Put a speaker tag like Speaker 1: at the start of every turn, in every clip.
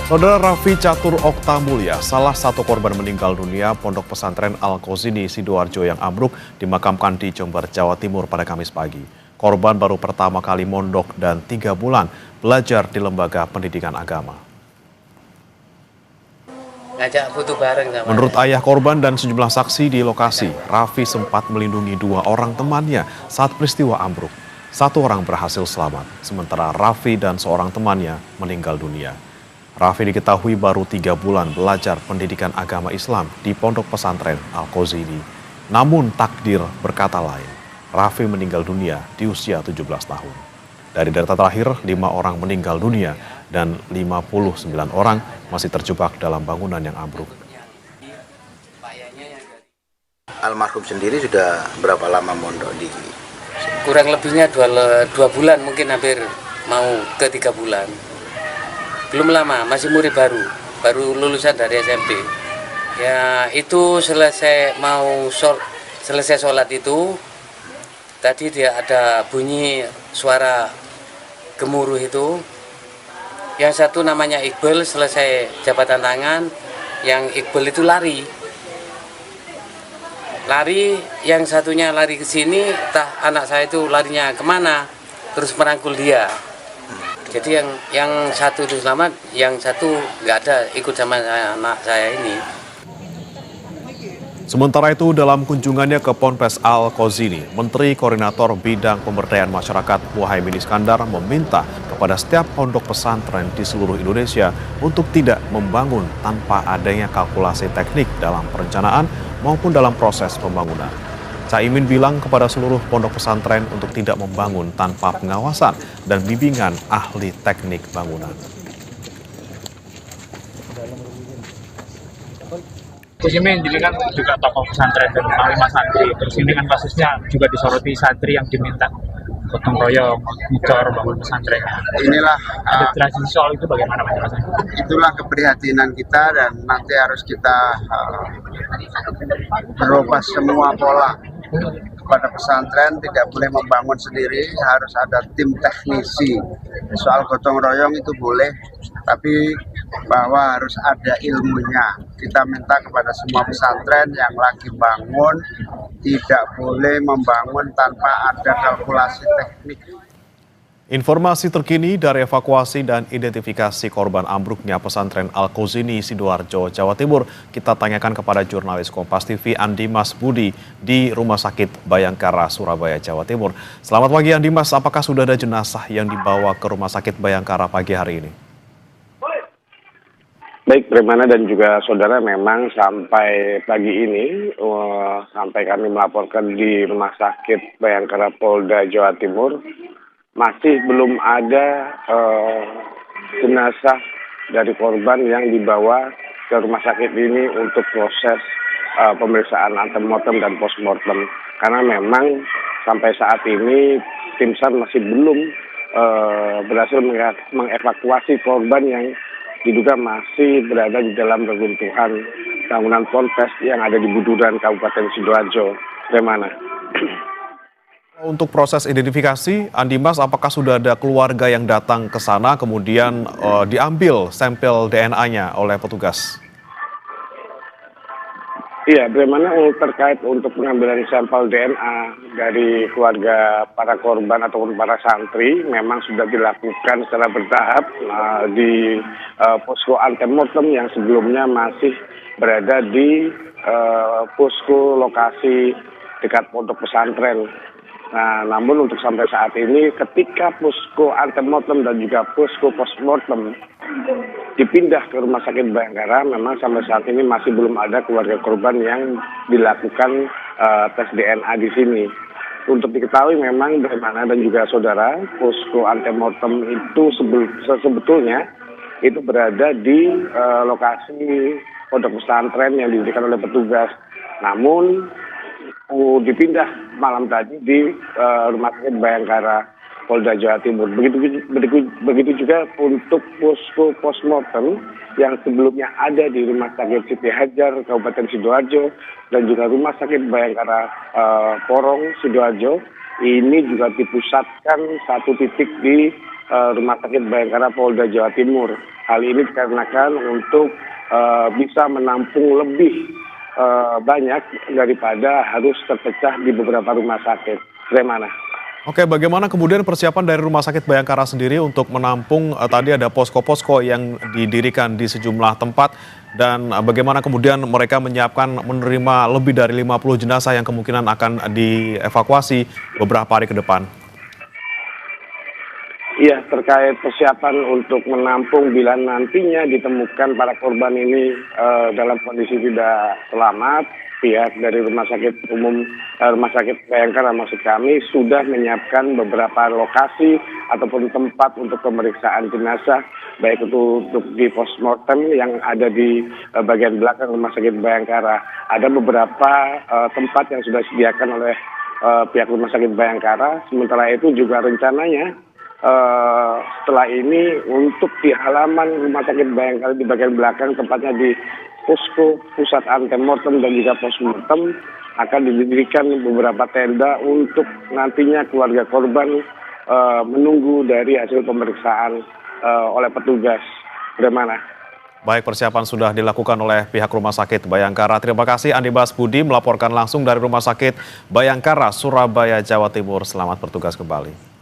Speaker 1: Saudara Raffi Catur Okta Mulya, salah satu korban meninggal dunia Pondok Pesantren Al-Qausini Sidoarjo yang ambruk dimakamkan di Jember, Jawa Timur pada Kamis pagi. Korban baru pertama kali mondok dan 3 bulan belajar di lembaga pendidikan agama.
Speaker 2: Ngajak foto bareng sama
Speaker 1: Menurut ayah korban dan sejumlah saksi di lokasi, Raffi sempat melindungi 2 orang temannya saat peristiwa ambruk. 1 orang berhasil selamat, sementara Raffi dan seorang temannya meninggal dunia. Raffi diketahui baru 3 bulan belajar pendidikan agama Islam di Pondok Pesantren Al-Qausini. Namun takdir berkata lain, Raffi meninggal dunia di usia 17 tahun. Dari data terakhir, 5 orang meninggal dunia dan 59 orang masih terjebak dalam bangunan yang ambruk.
Speaker 3: Almarhum sendiri sudah berapa lama mondok di sini?
Speaker 2: kurang lebihnya 2 bulan, mungkin hampir mau ke 3 bulan. Belum lama, masih murid baru lulusan dari SMP. Ya itu selesai sholat itu, tadi dia ada bunyi suara gemuruh itu. Yang satu namanya Iqbal, selesai jabatan tangan, yang Iqbal itu lari, yang satunya lari ke sini, anak saya itu larinya kemana, terus merangkul dia. Jadi yang satu itu selamat, yang satu nggak ada, ikut sama anak saya ini.
Speaker 1: Sementara itu, dalam kunjungannya ke Ponpes Al-Qausini, Menteri Koordinator Bidang Pemberdayaan Masyarakat Muhaimin Iskandar meminta kepada setiap pondok pesantren di seluruh Indonesia untuk tidak membangun tanpa adanya kalkulasi teknik dalam perencanaan maupun dalam proses pembangunan. Caimin bilang kepada seluruh pondok pesantren untuk tidak membangun tanpa pengawasan dan bimbingan ahli teknik bangunan.
Speaker 4: Gus Imin ini kan juga tokoh pesantren dan panglima santri. Terus ini kan kasusnya juga disoroti santri yang diminta gotong royong, ngecor bangun pesantrennya.
Speaker 3: Inilah
Speaker 4: Ada transisi soal itu bagaimana Mas?
Speaker 3: itulah keprihatinan kita dan nanti harus kita berubah semua pola. Kepada pesantren tidak boleh membangun sendiri, harus ada tim teknisi. Soal gotong royong itu boleh, tapi bahwa harus ada ilmunya. Kita minta kepada semua pesantren yang lagi bangun tidak boleh membangun tanpa ada kalkulasi teknik.
Speaker 1: Informasi terkini dari evakuasi dan identifikasi korban ambruknya pesantren Al-Qausini Sidoarjo, Jawa Timur, kita tanyakan kepada jurnalis Kompas TV Andi Mas Budi di Rumah Sakit Bayangkara, Surabaya, Jawa Timur. Selamat pagi Andi Mas, apakah sudah ada jenazah yang dibawa ke Rumah Sakit Bayangkara pagi hari ini?
Speaker 5: Baik, Remana dan juga saudara, memang sampai pagi ini, sampai kami melaporkan di Rumah Sakit Bayangkara Polda Jawa Timur, masih belum ada jenazah dari korban yang dibawa ke rumah sakit ini untuk proses pemeriksaan antemortem dan postmortem. Karena memang sampai saat ini tim SAR masih belum berhasil mengevakuasi korban yang diduga masih berada di dalam reruntuhan bangunan Ponpes yang ada di Buduran, Kabupaten Sidoarjo. Bagaimana?
Speaker 1: Untuk proses identifikasi, Andi Mas, apakah sudah ada keluarga yang datang ke sana kemudian diambil sampel DNA-nya oleh petugas?
Speaker 5: Iya, bagaimana terkait untuk pengambilan sampel DNA dari keluarga para korban ataupun para santri memang sudah dilakukan secara bertahap di posko antemortem yang sebelumnya masih berada di posko lokasi dekat pondok pesantren. Nah, namun untuk sampai saat ini ketika posko antemortem dan juga posko postmortem dipindah ke Rumah Sakit Bayangkara, memang sampai saat ini masih belum ada keluarga korban yang dilakukan tes DNA di sini. Untuk diketahui memang bagaimana dan juga saudara, posko antemortem itu sebetulnya itu berada di lokasi pondok pesantren yang didirikan oleh petugas. Namun dipindah malam tadi di Rumah Sakit Bayangkara Polda Jawa Timur. Begitu juga untuk posko postmortem yang sebelumnya ada di Rumah Sakit Siti Hajar Kabupaten Sidoarjo dan juga Rumah Sakit Bayangkara Porong Sidoarjo. Ini juga dipusatkan satu titik di Rumah Sakit Bayangkara Polda Jawa Timur. Hal ini dikarenakan untuk bisa menampung lebih banyak daripada harus terpecah di beberapa rumah sakit. Bagaimana?
Speaker 1: Oke, bagaimana kemudian persiapan dari Rumah Sakit Bayangkara sendiri untuk menampung tadi ada posko-posko yang didirikan di sejumlah tempat dan bagaimana kemudian mereka menyiapkan menerima lebih dari 50 jenazah yang kemungkinan akan dievakuasi beberapa hari ke depan?
Speaker 5: Iya, terkait persiapan untuk menampung bila nantinya ditemukan para korban ini dalam kondisi tidak selamat, pihak dari Rumah Sakit Bayangkara maksud kami sudah menyiapkan beberapa lokasi ataupun tempat untuk pemeriksaan jenazah, baik itu untuk di postmortem yang ada di bagian belakang Rumah Sakit Bayangkara. Ada beberapa tempat yang sudah disediakan oleh pihak Rumah Sakit Bayangkara, sementara itu juga rencananya setelah ini untuk di halaman Rumah Sakit Bayangkara di bagian belakang, tempatnya di posko pusat antemortem dan juga postmortem, akan didirikan beberapa tenda untuk nantinya keluarga korban menunggu dari hasil pemeriksaan oleh petugas. Bagaimana?
Speaker 1: Baik, persiapan sudah dilakukan oleh pihak Rumah Sakit Bayangkara. Terima kasih Andi Bas Budi melaporkan langsung dari Rumah Sakit Bayangkara, Surabaya, Jawa Timur. Selamat bertugas kembali.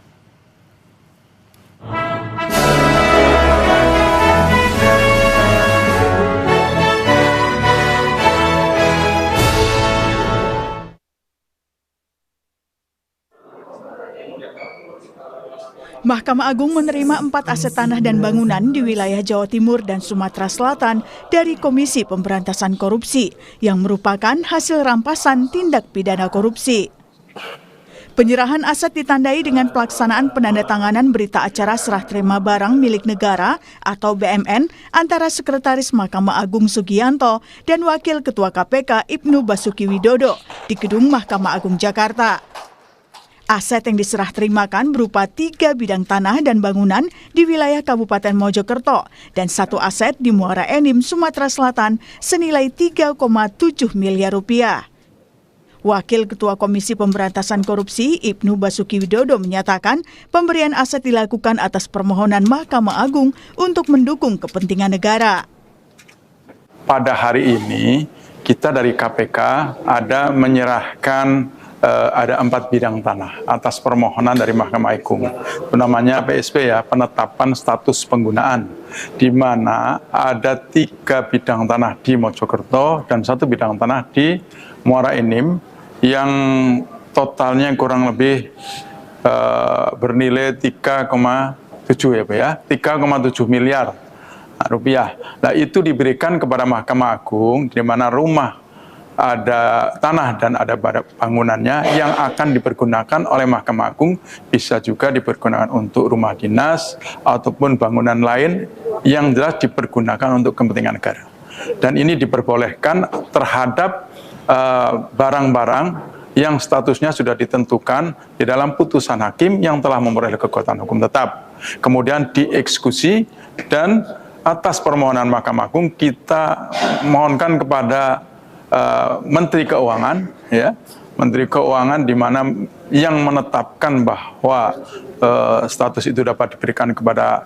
Speaker 6: Mahkamah Agung menerima 4 aset tanah dan bangunan di wilayah Jawa Timur dan Sumatera Selatan dari Komisi Pemberantasan Korupsi yang merupakan hasil rampasan tindak pidana korupsi. Penyerahan aset ditandai dengan pelaksanaan penandatanganan berita acara serah terima barang milik negara atau BMN antara Sekretaris Mahkamah Agung Sugianto dan Wakil Ketua KPK Ibnu Basuki Widodo di Gedung Mahkamah Agung Jakarta. Aset yang diserah terimakan berupa 3 bidang tanah dan bangunan di wilayah Kabupaten Mojokerto dan 1 aset di Muara Enim, Sumatera Selatan senilai 3,7 miliar rupiah. Wakil Ketua Komisi Pemberantasan Korupsi Ibnu Basuki Widodo menyatakan pemberian aset dilakukan atas permohonan Mahkamah Agung untuk mendukung kepentingan negara.
Speaker 7: Pada hari ini kita dari KPK ada menyerahkan ada 4 bidang tanah atas permohonan dari Mahkamah Agung. Namanya PSP ya, penetapan status penggunaan, di mana ada 3 bidang tanah di Mojokerto dan 1 bidang tanah di Muara Enim yang totalnya kurang lebih bernilai 3,7 ya Pak ya, 3,7 miliar rupiah. Nah itu diberikan kepada Mahkamah Agung, di mana rumah ada tanah dan ada bangunannya yang akan dipergunakan oleh Mahkamah Agung, bisa juga dipergunakan untuk rumah dinas ataupun bangunan lain yang jelas dipergunakan untuk kepentingan negara. Dan ini diperbolehkan terhadap barang-barang yang statusnya sudah ditentukan di dalam putusan hakim yang telah memperoleh kekuatan hukum tetap. Kemudian dieksekusi dan atas permohonan Mahkamah Agung kita mohonkan kepada Menteri Keuangan, ya, Menteri Keuangan di mana yang menetapkan bahwa status itu dapat diberikan kepada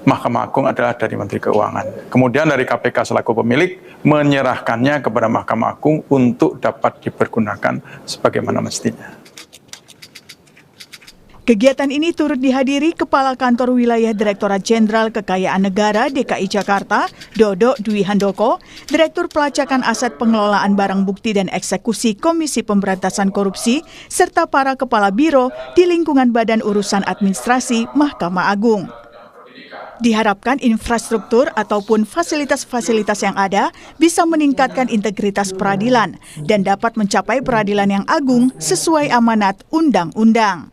Speaker 7: Mahkamah Agung adalah dari Menteri Keuangan. Kemudian dari KPK selaku pemilik menyerahkannya kepada Mahkamah Agung untuk dapat dipergunakan sebagaimana mestinya.
Speaker 6: Kegiatan ini turut dihadiri Kepala Kantor Wilayah Direktorat Jenderal Kekayaan Negara DKI Jakarta, Dodo Dwi Handoko, Direktur Pelacakan Aset Pengelolaan Barang Bukti dan Eksekusi Komisi Pemberantasan Korupsi, serta para kepala biro di lingkungan Badan Urusan Administrasi Mahkamah Agung. Diharapkan infrastruktur ataupun fasilitas-fasilitas yang ada bisa meningkatkan integritas peradilan dan dapat mencapai peradilan yang agung sesuai amanat undang-undang.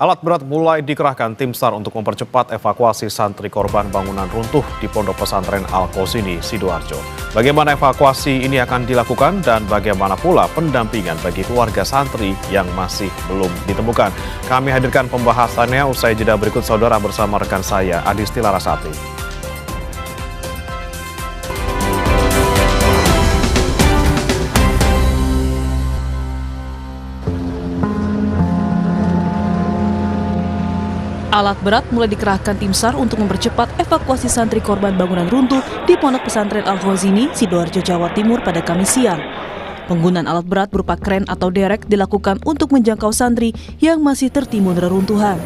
Speaker 1: Alat berat mulai dikerahkan tim SAR untuk mempercepat evakuasi santri korban bangunan runtuh di Pondok Pesantren Al-Qausini, Sidoarjo. Bagaimana evakuasi ini akan dilakukan dan bagaimana pula pendampingan bagi keluarga santri yang masih belum ditemukan? Kami hadirkan pembahasannya usai jeda berikut saudara bersama rekan saya Adisti Larasati.
Speaker 8: Alat berat mulai dikerahkan tim SAR untuk mempercepat evakuasi santri korban bangunan runtuh di Pondok Pesantren Al-Khozini, Sidoarjo, Jawa Timur pada Kamis siang. Penggunaan alat berat berupa kren atau derek dilakukan untuk menjangkau santri yang masih tertimbun reruntuhan.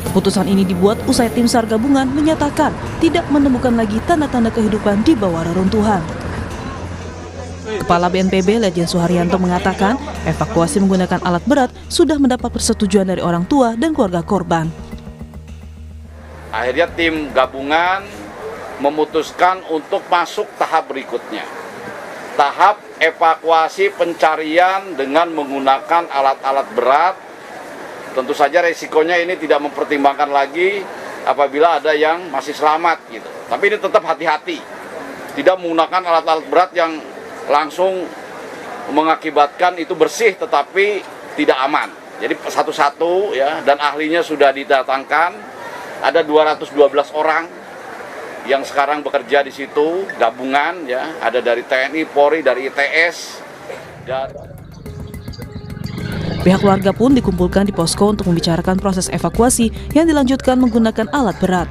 Speaker 8: Keputusan ini dibuat usai tim SAR gabungan menyatakan tidak menemukan lagi tanda-tanda kehidupan di bawah reruntuhan. Kepala BNPB Lejen Suharyanto mengatakan evakuasi menggunakan alat berat sudah mendapat persetujuan dari orang tua dan keluarga korban.
Speaker 9: Akhirnya tim gabungan memutuskan untuk masuk tahap berikutnya. Tahap evakuasi pencarian dengan menggunakan alat-alat berat. Tentu saja resikonya ini tidak mempertimbangkan lagi apabila ada yang masih selamat gitu. Tapi ini tetap hati-hati. Tidak menggunakan alat-alat berat yang langsung mengakibatkan itu bersih tetapi tidak aman. Jadi satu-satu ya, dan ahlinya sudah didatangkan. Ada 212 orang yang sekarang bekerja di situ, gabungan ya, ada dari TNI, Polri, dari ITS.
Speaker 8: Pihak keluarga pun dikumpulkan di posko untuk membicarakan proses evakuasi yang dilanjutkan menggunakan alat berat.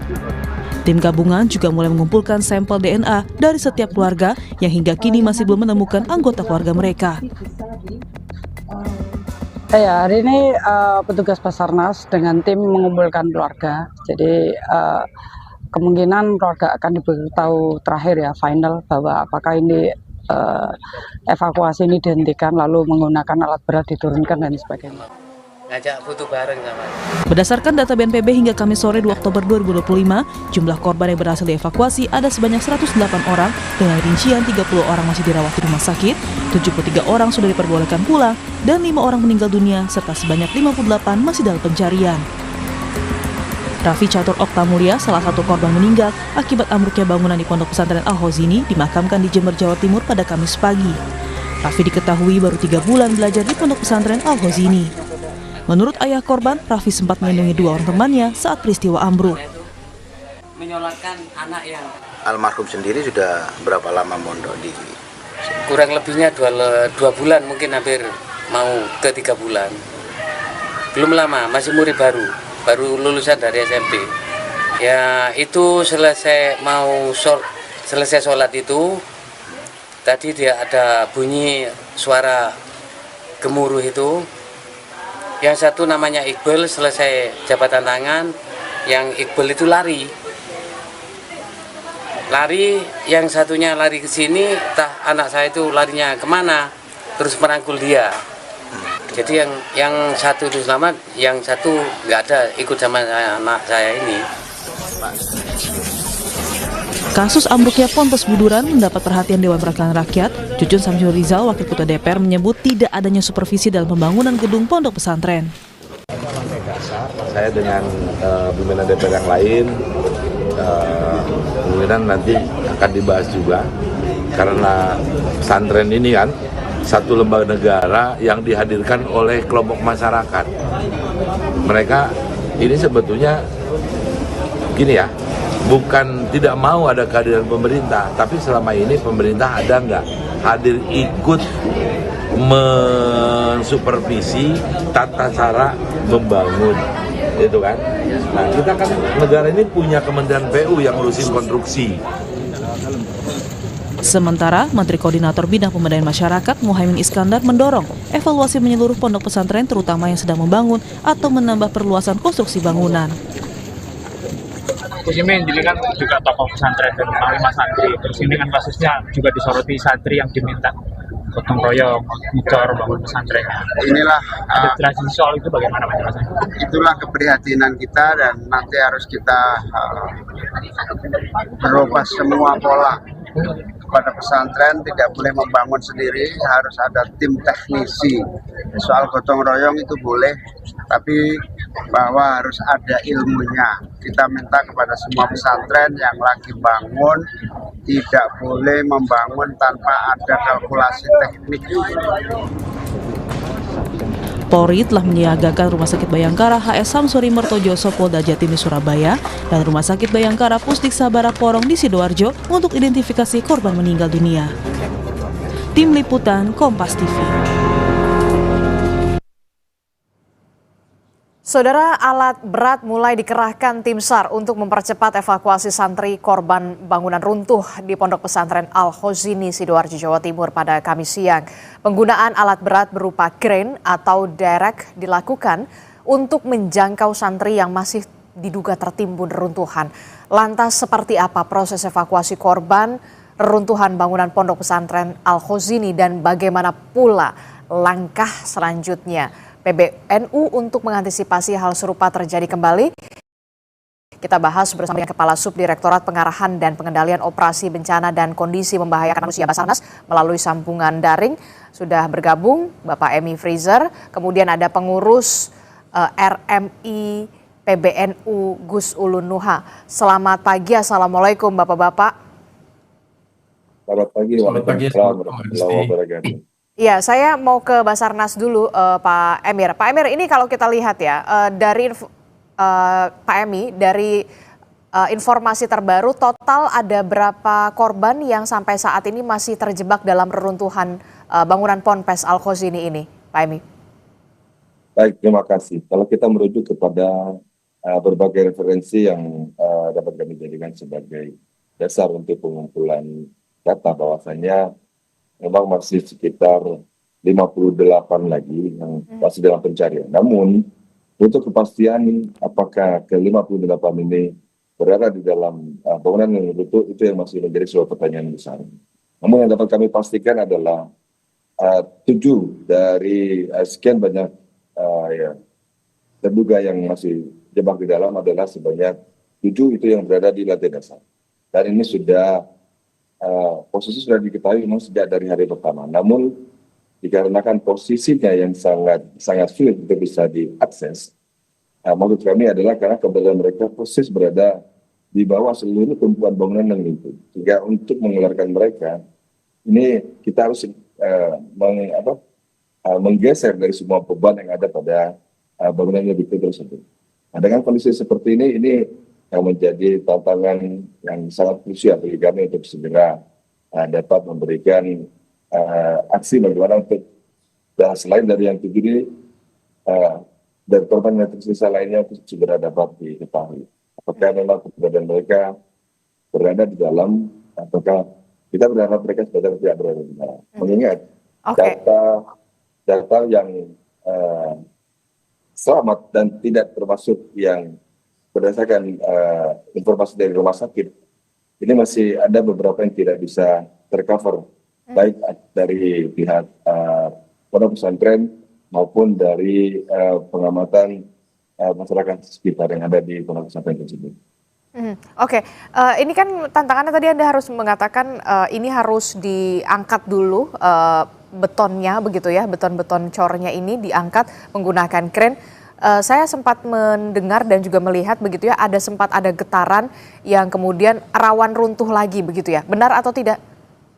Speaker 8: Tim gabungan juga mulai mengumpulkan sampel DNA dari setiap keluarga yang hingga kini masih belum menemukan anggota keluarga mereka.
Speaker 10: Ya, hari ini petugas Basarnas dengan tim mengumpulkan keluarga. Jadi kemungkinan keluarga akan diberitahu terakhir ya, final, bahwa apakah ini evakuasi ini dihentikan lalu menggunakan alat berat diturunkan dan sebagainya.
Speaker 2: Ngajak foto bareng sama.
Speaker 8: Berdasarkan data BNPB hingga Kamis sore 2 Oktober 2025, jumlah korban yang berhasil dievakuasi ada sebanyak 108 orang dengan rincian 30 orang masih dirawat di rumah sakit, 73 orang sudah diperbolehkan pulang, dan 5 orang meninggal dunia serta sebanyak 58 masih dalam pencarian. Raffi Catur Oktamulya, salah satu korban meninggal akibat ambruknya bangunan di Pondok Pesantren Al-Khozini, dimakamkan di Jember, Jawa Timur pada Kamis pagi. Raffi diketahui baru 3 bulan belajar di Pondok Pesantren Al-Khozini. Menurut ayah korban, Raffi sempat melindungi 2 orang temannya saat peristiwa ambruk.
Speaker 2: Menyolatkan anak yang
Speaker 11: almarhum sendiri sudah berapa lama mondok di sini?
Speaker 2: Kurang lebihnya 2 bulan, mungkin hampir mau ke 3 bulan. Belum lama, masih murid baru lulusan dari SMP. Ya itu selesai sholat itu, tadi dia ada bunyi suara gemuruh itu. Yang satu namanya Iqbal, selesai jabatan tangan, yang Iqbal itu lari, yang satunya lari ke sini, anak saya itu larinya kemana, terus merangkul dia. Jadi yang satu itu selamat, yang satu nggak ada, ikut sama anak saya ini.
Speaker 8: Kasus ambruknya Ponpes Buduran mendapat perhatian Dewan Perwakilan Rakyat. Jujun Samsul Rizal, Wakil Ketua DPR, menyebut tidak adanya supervisi dalam pembangunan gedung pondok pesantren.
Speaker 12: Saya dengan pimpinan DPR yang lain kemungkinan nanti akan dibahas juga, karena pesantren ini kan satu lembaga negara yang dihadirkan oleh kelompok masyarakat. Mereka ini sebetulnya gini ya, bukan tidak mau ada kehadiran pemerintah, tapi selama ini pemerintah ada nggak hadir ikut mensupervisi tata cara membangun, itu kan. Nah, kita kan negara ini punya Kementerian PU yang ngurusin konstruksi.
Speaker 8: Sementara Menteri Koordinator Bidang Pemberdayaan Masyarakat Muhaimin Iskandar mendorong evaluasi menyeluruh pondok pesantren, terutama yang sedang membangun atau menambah perluasan konstruksi bangunan.
Speaker 4: Gus Imin ini kan juga tokoh pesantren dan panglima santri. Terus ini kan kasusnya juga disoroti santri yang diminta gotong royong, ngecor bangun pesantrennya.
Speaker 3: Inilah
Speaker 4: ada jelasin soal itu bagaimana Mas?
Speaker 3: Itulah keprihatinan kita, dan nanti harus kita berubah semua pola. Pada pesantren tidak boleh membangun sendiri, harus ada tim teknisi. Soal gotong royong itu boleh, tapi bahwa harus ada ilmunya. Kita minta kepada semua pesantren yang lagi bangun tidak boleh membangun tanpa ada kalkulasi teknik.
Speaker 8: Polri telah menyiagakan Rumah Sakit Bayangkara HS Samsuri Mertojoso Polda Jatim di Surabaya dan Rumah Sakit Bayangkara Pusdik Sabara Porong di Sidoarjo untuk identifikasi korban meninggal dunia. Tim Liputan Kompas TV.
Speaker 13: Saudara, alat berat mulai dikerahkan tim SAR untuk mempercepat evakuasi santri korban bangunan runtuh di Pondok Pesantren Al-Khozini, Sidoarjo, Jawa Timur pada Kamis siang. Penggunaan alat berat berupa crane atau derek dilakukan untuk menjangkau santri yang masih diduga tertimbun reruntuhan. Lantas seperti apa proses evakuasi korban reruntuhan bangunan Pondok Pesantren Al-Khozini dan bagaimana pula langkah selanjutnya PBNU untuk mengantisipasi hal serupa terjadi kembali? Kita bahas bersama dengan Kepala Subdirektorat Pengarahan dan Pengendalian Operasi Bencana dan Kondisi Membahayakan Manusia Basarnas melalui sambungan daring. Sudah bergabung Bapak Emi Freezer, kemudian ada pengurus RMI PBNU Gus Ulun Nuha. Selamat pagi, Assalamualaikum Bapak-Bapak.
Speaker 14: Selamat pagi, waalaikumsalam warahmatullahi wabarakatuh.
Speaker 13: Ya, saya mau ke Basarnas dulu, Pak Emir. Pak Emir, ini kalau kita lihat ya, dari Pak Emi, dari informasi terbaru, total ada berapa korban yang sampai saat ini masih terjebak dalam reruntuhan bangunan Ponpes Al-Khozini ini, Pak Emi?
Speaker 14: Baik, terima kasih. Kalau kita merujuk kepada berbagai referensi yang dapat kami jadikan sebagai dasar untuk pengumpulan data, bahwasannya memang masih sekitar 58 lagi yang masih dalam pencarian. Namun, untuk kepastian apakah ke-58 ini berada di dalam bangunan yang runtuh, itu yang masih menjadi sebuah pertanyaan besar. Namun yang dapat kami pastikan adalah 7 dari sekian banyak terduga yang masih jebak di dalam adalah sebanyak 7 itu yang berada di lantai dasar. Dan ini sudah posisi sudah diketahui memang sejak dari hari pertama. Namun dikarenakan posisinya yang sangat sulit untuk bisa diakses, maksud kami adalah karena keberadaan mereka persis berada di bawah seluruh tumpuan bangunan yang itu. Sehingga untuk mengeluarkan mereka, ini kita harus menggeser dari semua beban yang ada pada bangunan yang itu tersebut. Nah, dengan kondisi seperti ini yang menjadi tantangan yang sangat krusial bagi kami untuk segera dapat memberikan aksi bagaimana untuk selain dari yang 7 ini dari korban yang tersisa lainnya untuk segera dapat diketahui. Apakah memang keberadaan mereka berada di dalam, ataukah kita berharap mereka sebenarnya tidak berada di dalam. Mengingat data yang selamat dan tidak termasuk yang berdasarkan informasi dari rumah sakit, ini masih ada beberapa yang tidak bisa tercover, baik dari pihak pondok pesantren maupun dari pengamatan masyarakat sekitar yang ada di pondok pesantren tersebut.
Speaker 13: Ini kan tantangannya tadi Anda harus mengatakan ini harus diangkat dulu betonnya begitu ya, beton-beton cornya ini diangkat menggunakan kren. Saya sempat mendengar dan juga melihat begitu ya, sempat ada getaran yang kemudian rawan runtuh lagi begitu ya. Benar atau tidak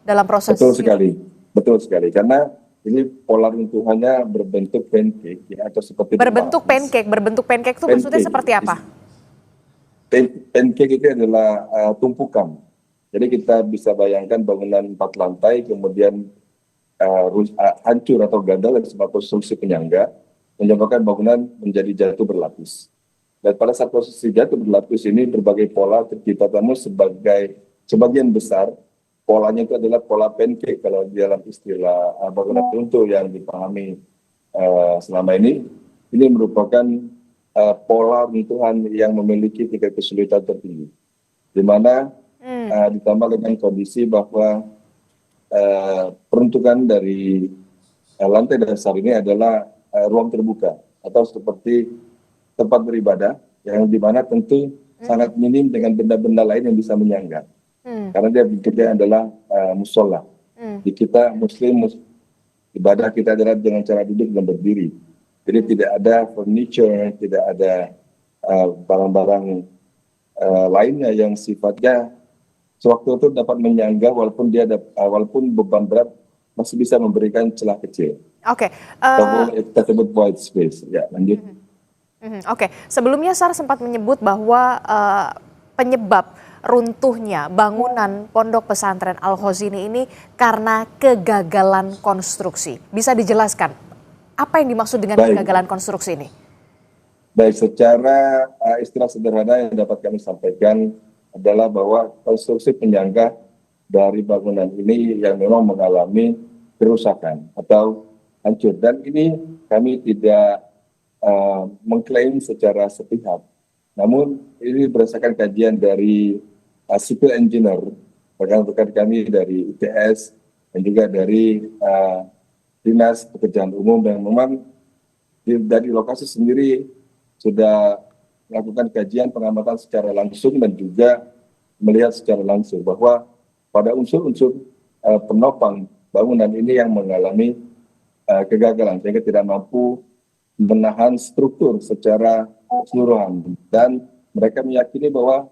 Speaker 13: dalam proses?
Speaker 14: Betul sekali. Karena ini pola runtuhannya berbentuk pancake ya, atau seperti
Speaker 13: berbentuk pancake itu maksudnya seperti apa?
Speaker 14: Pancake itu adalah tumpukan. Jadi kita bisa bayangkan bangunan 4 lantai kemudian hancur atau gagal dari sebuah konstruksi penyangga, menyebabkan bangunan menjadi jatuh berlapis. Dan pada saat posisi jatuh berlapis ini berbagai pola tercipta, namun sebagian besar polanya itu adalah pola pancake kalau di dalam istilah bangunan runtuh yang dipahami selama ini merupakan pola runtuhan yang memiliki tingkat kesulitan tertinggi, di mana ditambah dengan kondisi bahwa peruntukan dari lantai dasar ini adalah ruang terbuka atau seperti tempat beribadah yang dimana tentu sangat minim dengan benda-benda lain yang bisa menyangga. Karena dia bentuknya adalah musola. Di kita muslim ibadah kita adalah dengan cara duduk dan berdiri. Jadi tidak ada furniture, tidak ada barang-barang lainnya yang sifatnya sewaktu itu dapat menyangga walaupun beban berat masih bisa memberikan celah kecil. Kita sebut void space. Ya, lanjut.
Speaker 13: Sebelumnya SAR sempat menyebut bahwa penyebab runtuhnya bangunan Pondok Pesantren Al-Khozini ini karena kegagalan konstruksi. Bisa dijelaskan apa yang dimaksud dengan kegagalan konstruksi ini?
Speaker 14: Baik, secara istilah sederhana yang dapat kami sampaikan adalah bahwa konstruksi penyangga dari bangunan ini yang memang mengalami kerusakan atau hancur. Dan ini kami tidak mengklaim secara sepihak. Namun ini berdasarkan kajian dari civil engineer, rekan-rekan kami dari ITS dan juga dari Dinas Pekerjaan Umum yang memang dari lokasi sendiri sudah melakukan kajian pengamatan secara langsung dan juga melihat secara langsung bahwa pada unsur-unsur penopang bangunan ini yang mengalami kegagalan sehingga tidak mampu menahan struktur secara keseluruhan, dan mereka meyakini bahwa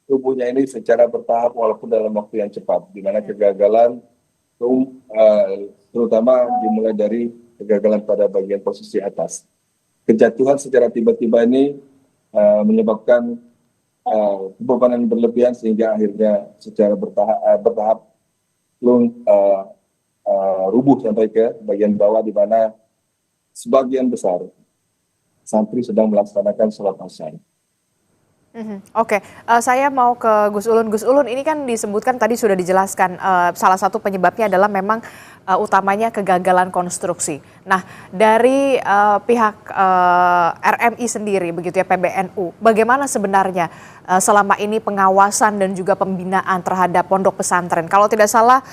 Speaker 14: tubuhnya ini secara bertahap walaupun dalam waktu yang cepat, di mana kegagalan terutama dimulai dari kegagalan pada bagian posisi atas. Kejatuhan secara tiba-tiba ini menyebabkan bebanan berlebihan sehingga akhirnya secara bertahap rubuh sampai ke bagian bawah, di mana sebagian besar santri sedang melaksanakan sholat asar.
Speaker 13: Oke, saya mau ke Gus Ulun. Gus Ulun, ini kan disebutkan tadi sudah dijelaskan salah satu penyebabnya adalah memang utamanya kegagalan konstruksi. Nah, dari pihak RMI sendiri, begitu ya, PBNU, bagaimana sebenarnya selama ini pengawasan dan juga pembinaan terhadap pondok pesantren? Kalau tidak salah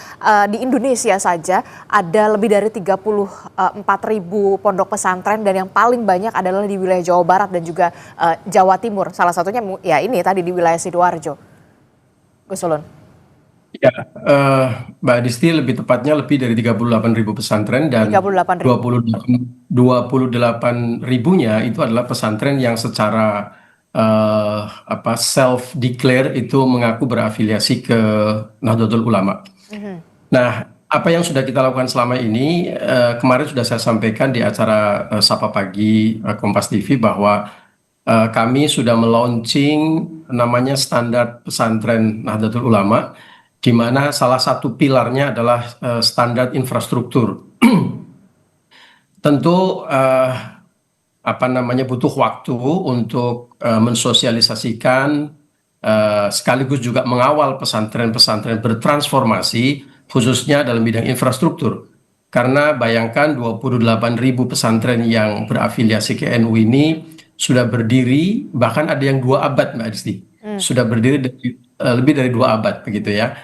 Speaker 13: di Indonesia saja ada lebih dari 34.000 pondok pesantren, dan yang paling banyak adalah di wilayah Jawa Barat dan juga Jawa Timur. Salah satunya ya ini tadi di wilayah Sidoarjo. Gus Ulun.
Speaker 15: Ya, Mbak Disti, lebih tepatnya lebih dari 38.000 pesantren, dan 28.000-nya itu adalah pesantren yang secara self declare itu mengaku berafiliasi ke Nahdlatul Ulama. Nah, apa yang sudah kita lakukan selama ini, kemarin sudah saya sampaikan di acara Sapa Pagi Kompas TV bahwa kami sudah melaunching namanya standar pesantren Nahdlatul Ulama, di mana salah satu pilarnya adalah standar infrastruktur. Tentu butuh waktu untuk mensosialisasikan sekaligus juga mengawal pesantren-pesantren bertransformasi khususnya dalam bidang infrastruktur. Karena bayangkan 28.000 pesantren yang berafiliasi ke NU ini sudah berdiri, bahkan ada yang 2 abad, Mbak Disti. Sudah berdiri lebih dari 2 abad begitu ya.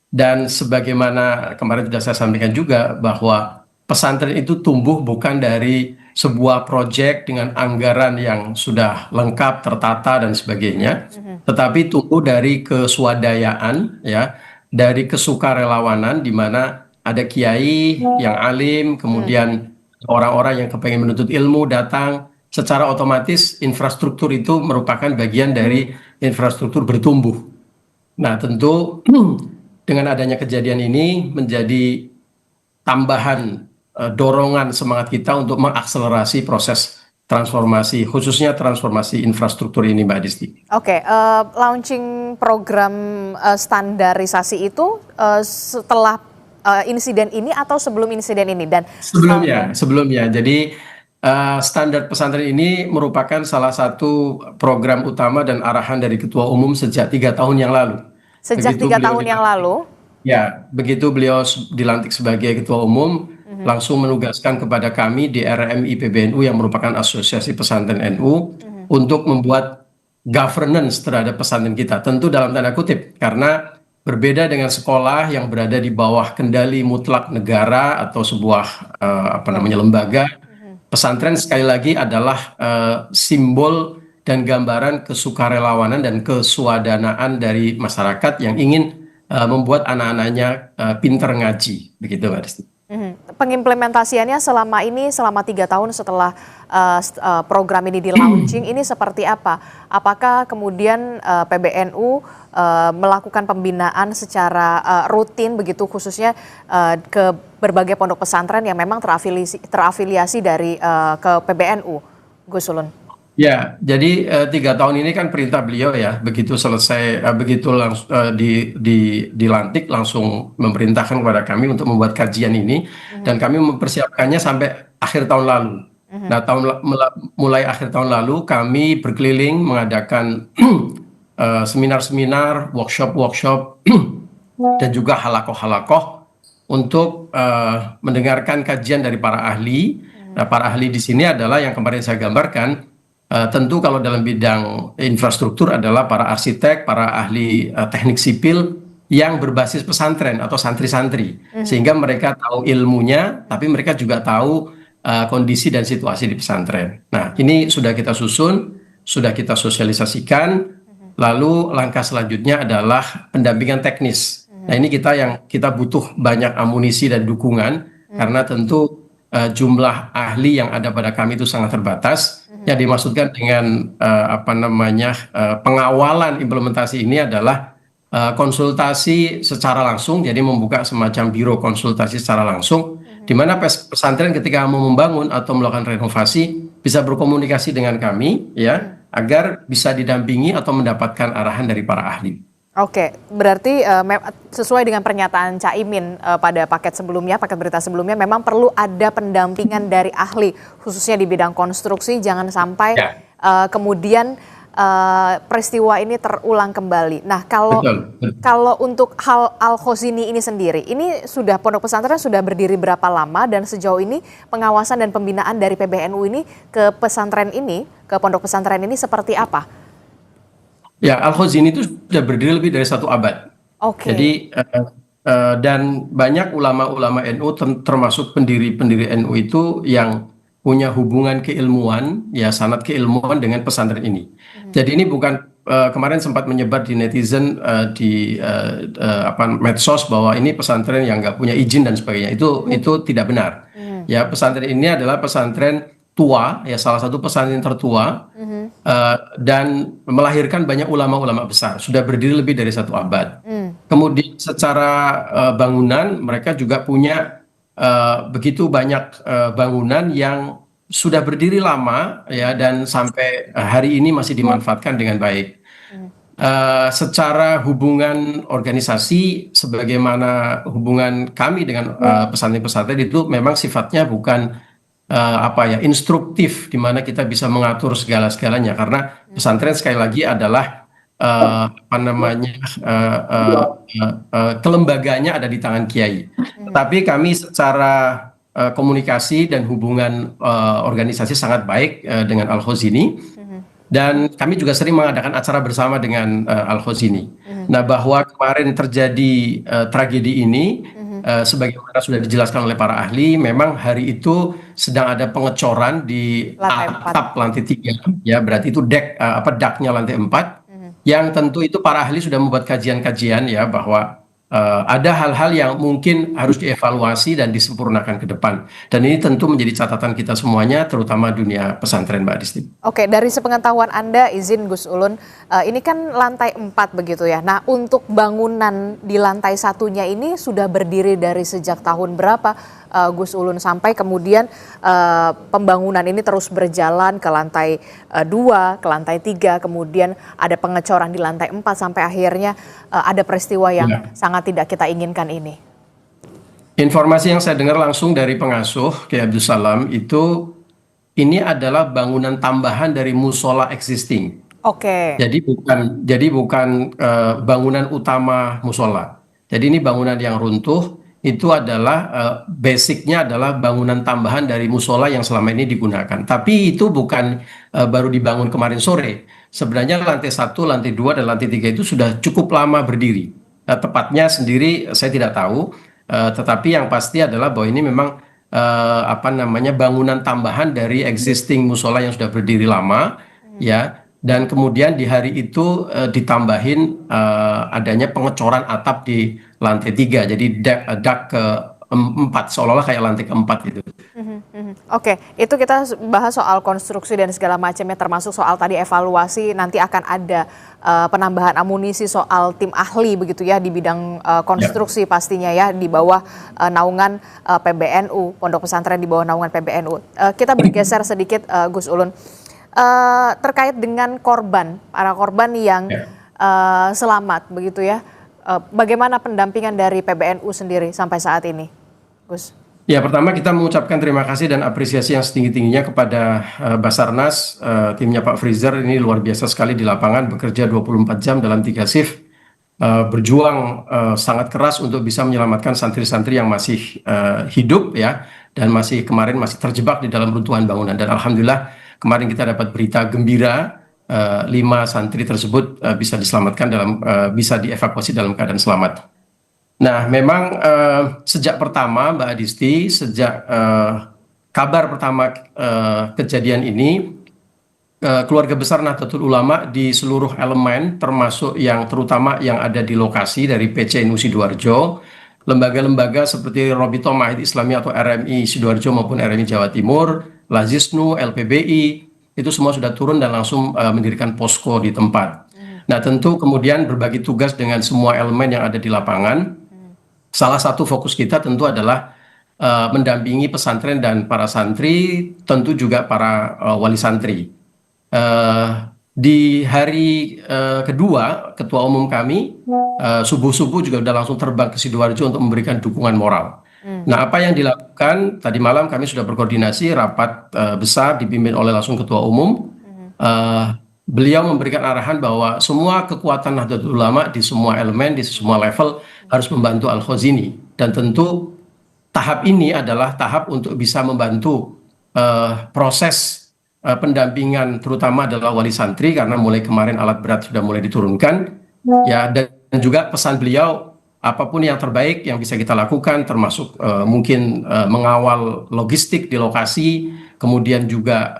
Speaker 15: Dan sebagaimana kemarin sudah saya sampaikan juga bahwa pesantren itu tumbuh bukan dari sebuah proyek dengan anggaran yang sudah lengkap, tertata dan sebagainya, tetapi tumbuh dari keswadayaan ya, dari kesukarelawanan, di mana ada kiai yang alim, kemudian orang-orang yang kepengen menuntut ilmu datang, secara otomatis infrastruktur itu merupakan bagian dari infrastruktur bertumbuh. Nah, tentu dengan adanya kejadian ini menjadi tambahan dorongan semangat kita untuk mengakselerasi proses transformasi, khususnya transformasi infrastruktur ini, Mbak Disti. Oke,
Speaker 13: launching program standarisasi itu setelah insiden ini atau sebelum insiden ini? Dan
Speaker 15: sebelumnya. Jadi standar pesantren ini merupakan salah satu program utama dan arahan dari Ketua Umum sejak 3 tahun yang lalu.
Speaker 13: Sejak 3 tahun yang lalu?
Speaker 15: Ya, begitu beliau dilantik sebagai Ketua Umum, langsung menugaskan kepada kami di RMI PBNU yang merupakan Asosiasi Pesantren NU untuk membuat governance terhadap pesantren kita. Tentu dalam tanda kutip, karena berbeda dengan sekolah yang berada di bawah kendali mutlak negara atau sebuah lembaga. Pesantren sekali lagi adalah simbol dan gambaran kesukarelawanan dan keswadanaan dari masyarakat yang ingin membuat anak-anaknya pintar ngaji, begitu Mbak Desti.
Speaker 13: Pengimplementasiannya selama 3 tahun setelah program ini di-launching, ini seperti apa? Apakah kemudian PBNU melakukan pembinaan secara rutin begitu, khususnya ke berbagai pondok pesantren yang memang terafiliasi dari ke PBNU, Gus Ulun?
Speaker 15: Ya, jadi 3 tahun ini kan perintah beliau ya, begitu selesai, begitu dilantik langsung memerintahkan kepada kami untuk membuat kajian ini, dan kami mempersiapkannya sampai akhir tahun lalu. Nah, mulai akhir tahun lalu kami berkeliling mengadakan seminar-seminar, workshop-workshop, dan juga halakoh-halakoh untuk mendengarkan kajian dari para ahli. Nah, para ahli di sini adalah yang kemarin saya gambarkan. Tentu kalau dalam bidang infrastruktur adalah para arsitek, para ahli teknik sipil yang berbasis pesantren atau santri-santri, sehingga mereka tahu ilmunya, tapi mereka juga tahu kondisi dan situasi di pesantren. Nah, ini sudah kita susun, sudah kita sosialisasikan. Lalu langkah selanjutnya adalah pendampingan teknis. Nah, ini kita butuh banyak amunisi dan dukungan karena tentu jumlah ahli yang ada pada kami itu sangat terbatas. Yang dimaksudkan dengan pengawalan implementasi ini adalah konsultasi secara langsung, jadi membuka semacam biro konsultasi secara langsung, di mana pesantren ketika mau membangun atau melakukan renovasi bisa berkomunikasi dengan kami, ya, agar bisa didampingi atau mendapatkan arahan dari para ahli.
Speaker 13: Oke, berarti sesuai dengan pernyataan Caimin pada paket berita sebelumnya, memang perlu ada pendampingan dari ahli, khususnya di bidang konstruksi, jangan sampai kemudian peristiwa ini terulang kembali. Nah, kalau untuk hal Al-Khozini ini sendiri, ini pondok pesantren sudah berdiri berapa lama dan sejauh ini pengawasan dan pembinaan dari PBNU ini ke pesantren ini, ke pondok pesantren ini seperti apa?
Speaker 15: Ya, Al-Khozini itu sudah berdiri lebih dari 1 abad.
Speaker 13: Oke.
Speaker 15: Jadi dan banyak ulama-ulama NU termasuk pendiri-pendiri NU itu yang punya hubungan keilmuan, ya sanad keilmuan dengan pesantren ini. Jadi ini bukan kemarin sempat menyebar di netizen di medsos bahwa ini pesantren yang nggak punya izin dan sebagainya. Itu tidak benar. Ya, pesantren ini adalah pesantren tua, ya salah satu pesantren tertua, dan melahirkan banyak ulama-ulama besar. Sudah berdiri lebih dari 1 abad. Kemudian secara bangunan mereka juga punya begitu banyak bangunan yang sudah berdiri lama, ya, dan sampai hari ini masih dimanfaatkan dengan baik. Secara hubungan organisasi, sebagaimana hubungan kami dengan pesantren-pesantren itu memang sifatnya bukan instruktif, di mana kita bisa mengatur segala-segalanya, karena pesantren sekali lagi adalah kelembagaannya ada di tangan kiai. Tapi kami secara komunikasi dan hubungan organisasi sangat baik dengan Al-Khozini, dan kami juga sering mengadakan acara bersama dengan Al-Khozini. Nah, bahwa kemarin terjadi tragedi ini, sebagaimana sudah dijelaskan oleh para ahli, memang hari itu sedang ada pengecoran di atap lantai 3, ya, berarti itu daknya lantai 4, yang tentu itu para ahli sudah membuat kajian-kajian, ya, bahwa ada hal-hal yang mungkin harus dievaluasi dan disempurnakan ke depan. Dan ini tentu menjadi catatan kita semuanya, terutama dunia pesantren, Mbak Disti.
Speaker 13: Oke, dari sepengetahuan Anda, izin Gus Ulun, ini kan lantai 4 begitu ya. Nah, untuk bangunan di lantai 1-nya ini sudah berdiri dari sejak tahun berapa, Gus Ulun, sampai kemudian pembangunan ini terus berjalan ke lantai 2, ke lantai 3, kemudian ada pengecoran di lantai 4 sampai akhirnya ada peristiwa yang sangat tidak kita inginkan ini.
Speaker 15: Informasi yang saya dengar langsung dari pengasuh Kiai Abdul Salam itu, ini adalah bangunan tambahan dari musola existing.
Speaker 13: Oke.
Speaker 15: Jadi bukan bangunan utama musola. Jadi ini bangunan yang runtuh. Itu adalah basicnya adalah bangunan tambahan dari musola yang selama ini digunakan. Tapi itu bukan baru dibangun kemarin sore. Sebenarnya lantai 1, lantai 2, dan lantai 3 itu sudah cukup lama berdiri. Tepatnya sendiri saya tidak tahu, tetapi yang pasti adalah bahwa ini memang bangunan tambahan dari existing musola yang sudah berdiri lama, ya. Dan kemudian di hari itu ditambahin adanya pengecoran atap di lantai 3, jadi dak ke-4, seolah-olah kayak lantai ke-4 gitu.
Speaker 13: Oke, itu kita bahas soal konstruksi dan segala macamnya, termasuk soal tadi evaluasi, nanti akan ada penambahan amunisi soal tim ahli begitu ya di bidang konstruksi pastinya ya, di bawah naungan PBNU, pondok pesantren di bawah naungan PBNU. Kita bergeser sedikit, Gus Ulun. Terkait dengan para korban yang selamat begitu ya, bagaimana pendampingan dari PBNU sendiri sampai saat ini, Gus?
Speaker 15: Ya, pertama kita mengucapkan terima kasih dan apresiasi yang setinggi-tingginya kepada Basarnas, timnya Pak Freezer ini luar biasa sekali di lapangan, bekerja 24 jam dalam 3 shift, berjuang sangat keras untuk bisa menyelamatkan santri-santri yang masih hidup ya, dan kemarin masih terjebak di dalam runtuhan bangunan. Dan alhamdulillah kemarin kita dapat berita gembira, 5 santri tersebut bisa diselamatkan bisa dievakuasi dalam keadaan selamat. Nah, memang sejak pertama Mbak Adisti, sejak kabar pertama kejadian ini, keluarga besar Nahdlatul Ulama di seluruh elemen, termasuk terutama yang ada di lokasi dari PCNU Sidoarjo, lembaga-lembaga seperti Robito Mahid Islami atau RMI Sidoarjo maupun RMI Jawa Timur, Lazisnu, LPBI, itu semua sudah turun dan langsung mendirikan posko di tempat. Nah, tentu kemudian berbagi tugas dengan semua elemen yang ada di lapangan. Salah satu fokus kita tentu adalah mendampingi pesantren dan para santri, tentu juga para wali santri. Di hari kedua, Ketua Umum kami subuh-subuh juga sudah langsung terbang ke Sidoarjo untuk memberikan dukungan moral. Nah, apa yang dilakukan tadi malam, kami sudah berkoordinasi rapat besar dipimpin oleh langsung Ketua Umum. Beliau memberikan arahan bahwa semua kekuatan Nahdlatul Ulama di semua elemen, di semua level harus membantu Al-Khazini. Dan tentu tahap ini adalah tahap untuk bisa membantu proses pendampingan, terutama adalah wali santri, karena mulai kemarin alat berat sudah mulai diturunkan. Ya, dan juga pesan beliau, apapun yang terbaik yang bisa kita lakukan, termasuk mungkin mengawal logistik di lokasi, kemudian juga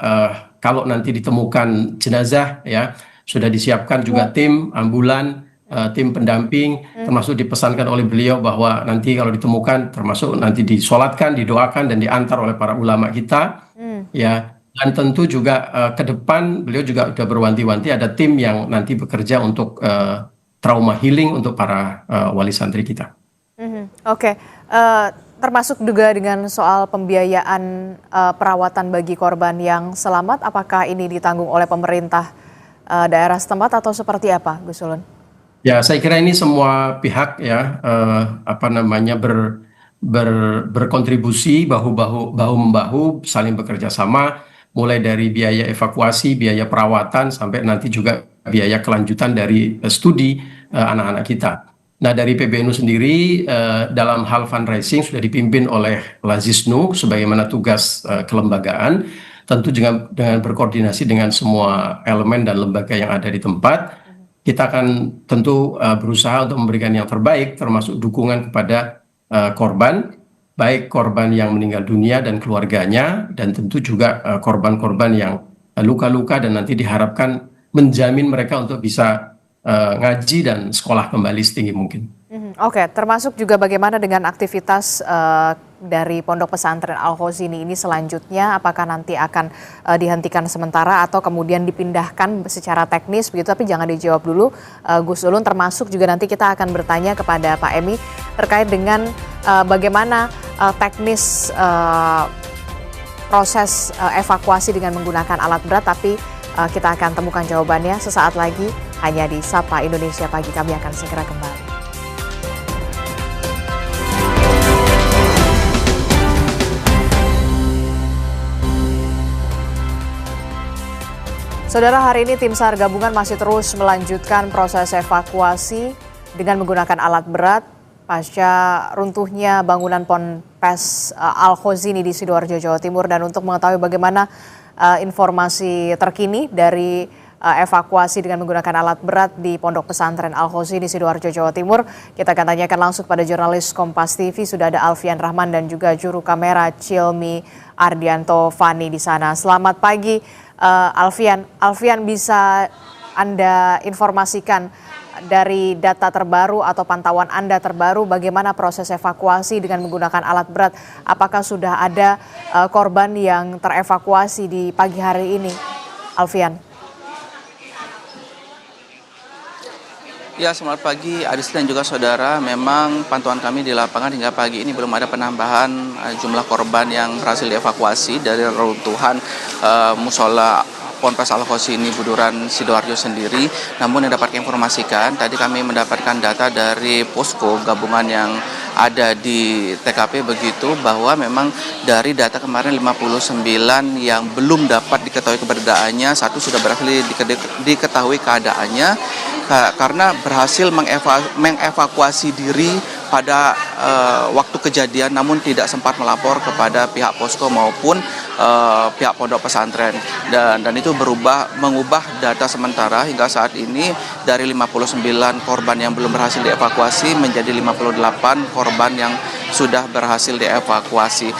Speaker 15: kalau nanti ditemukan jenazah ya sudah disiapkan juga tim ambulan, tim pendamping, termasuk dipesankan oleh beliau bahwa nanti kalau ditemukan termasuk nanti disolatkan, didoakan dan diantar oleh para ulama kita ya. Dan tentu juga ke depan beliau juga sudah berwanti-wanti ada tim yang nanti bekerja untuk trauma healing untuk para wali santri kita.
Speaker 13: Oke. Termasuk juga dengan soal pembiayaan perawatan bagi korban yang selamat, apakah ini ditanggung oleh pemerintah daerah setempat atau seperti apa, Gus Ulun?
Speaker 15: Ya, saya kira ini semua pihak ya berkontribusi bahu-membahu, saling bekerja sama, mulai dari biaya evakuasi, biaya perawatan, sampai nanti juga biaya kelanjutan dari studi anak-anak kita. Nah, dari PBNU sendiri dalam hal fundraising sudah dipimpin oleh Lazisnu sebagaimana tugas kelembagaan, tentu dengan berkoordinasi dengan semua elemen dan lembaga yang ada di tempat. Kita akan tentu berusaha untuk memberikan yang terbaik, termasuk dukungan kepada korban, baik korban yang meninggal dunia dan keluarganya, dan tentu juga korban-korban yang luka-luka dan nanti diharapkan menjamin mereka untuk bisa ngaji dan sekolah kembali setinggi mungkin.
Speaker 13: Oke, termasuk juga bagaimana dengan aktivitas dari Pondok Pesantren Al-Khazini ini selanjutnya, apakah nanti akan dihentikan sementara atau kemudian dipindahkan secara teknis begitu, tapi jangan dijawab dulu Gus Ulun, termasuk juga nanti kita akan bertanya kepada Pak Emi terkait dengan bagaimana teknis proses evakuasi dengan menggunakan alat berat, tapi kita akan temukan jawabannya sesaat lagi hanya di Sapa Indonesia Pagi. Kami akan segera kembali. Saudara, hari ini tim SAR gabungan masih terus melanjutkan proses evakuasi dengan menggunakan alat berat pasca runtuhnya bangunan Ponpes Al-Khazini di Sidoarjo, Jawa Timur. Dan untuk mengetahui bagaimana informasi terkini dari evakuasi dengan menggunakan alat berat di Pondok Pesantren Al-Khazini di Sidoarjo, Jawa Timur, kita akan tanyakan langsung pada jurnalis Kompas TV. Sudah ada Alfian Rahman dan juga juru kamera Cilmi Ardianto Fani di sana. Selamat pagi Alfian. Alfian, bisa Anda informasikan dari data terbaru atau pantauan Anda terbaru bagaimana proses evakuasi dengan menggunakan alat berat? Apakah sudah ada korban yang terevakuasi di pagi hari ini, Alfian?
Speaker 16: Ya, selamat pagi Adisti dan juga saudara. Memang pantauan kami di lapangan hingga pagi ini belum ada penambahan jumlah korban yang berhasil dievakuasi dari reruntuhan musola Ponpes Al-Khazini Buduran Sidoarjo sendiri. Namun yang dapat informasikan, tadi kami mendapatkan data dari posko gabungan yang ada di TKP begitu, bahwa memang dari data kemarin 59 yang belum dapat diketahui keberadaannya, satu sudah berhasil diketahui keadaannya karena berhasil mengevakuasi diri pada waktu kejadian, namun tidak sempat melapor kepada pihak posko maupun pihak pondok pesantren, dan itu mengubah data sementara hingga saat ini dari 59 korban yang belum berhasil dievakuasi menjadi 58 korban yang sudah berhasil dievakuasi.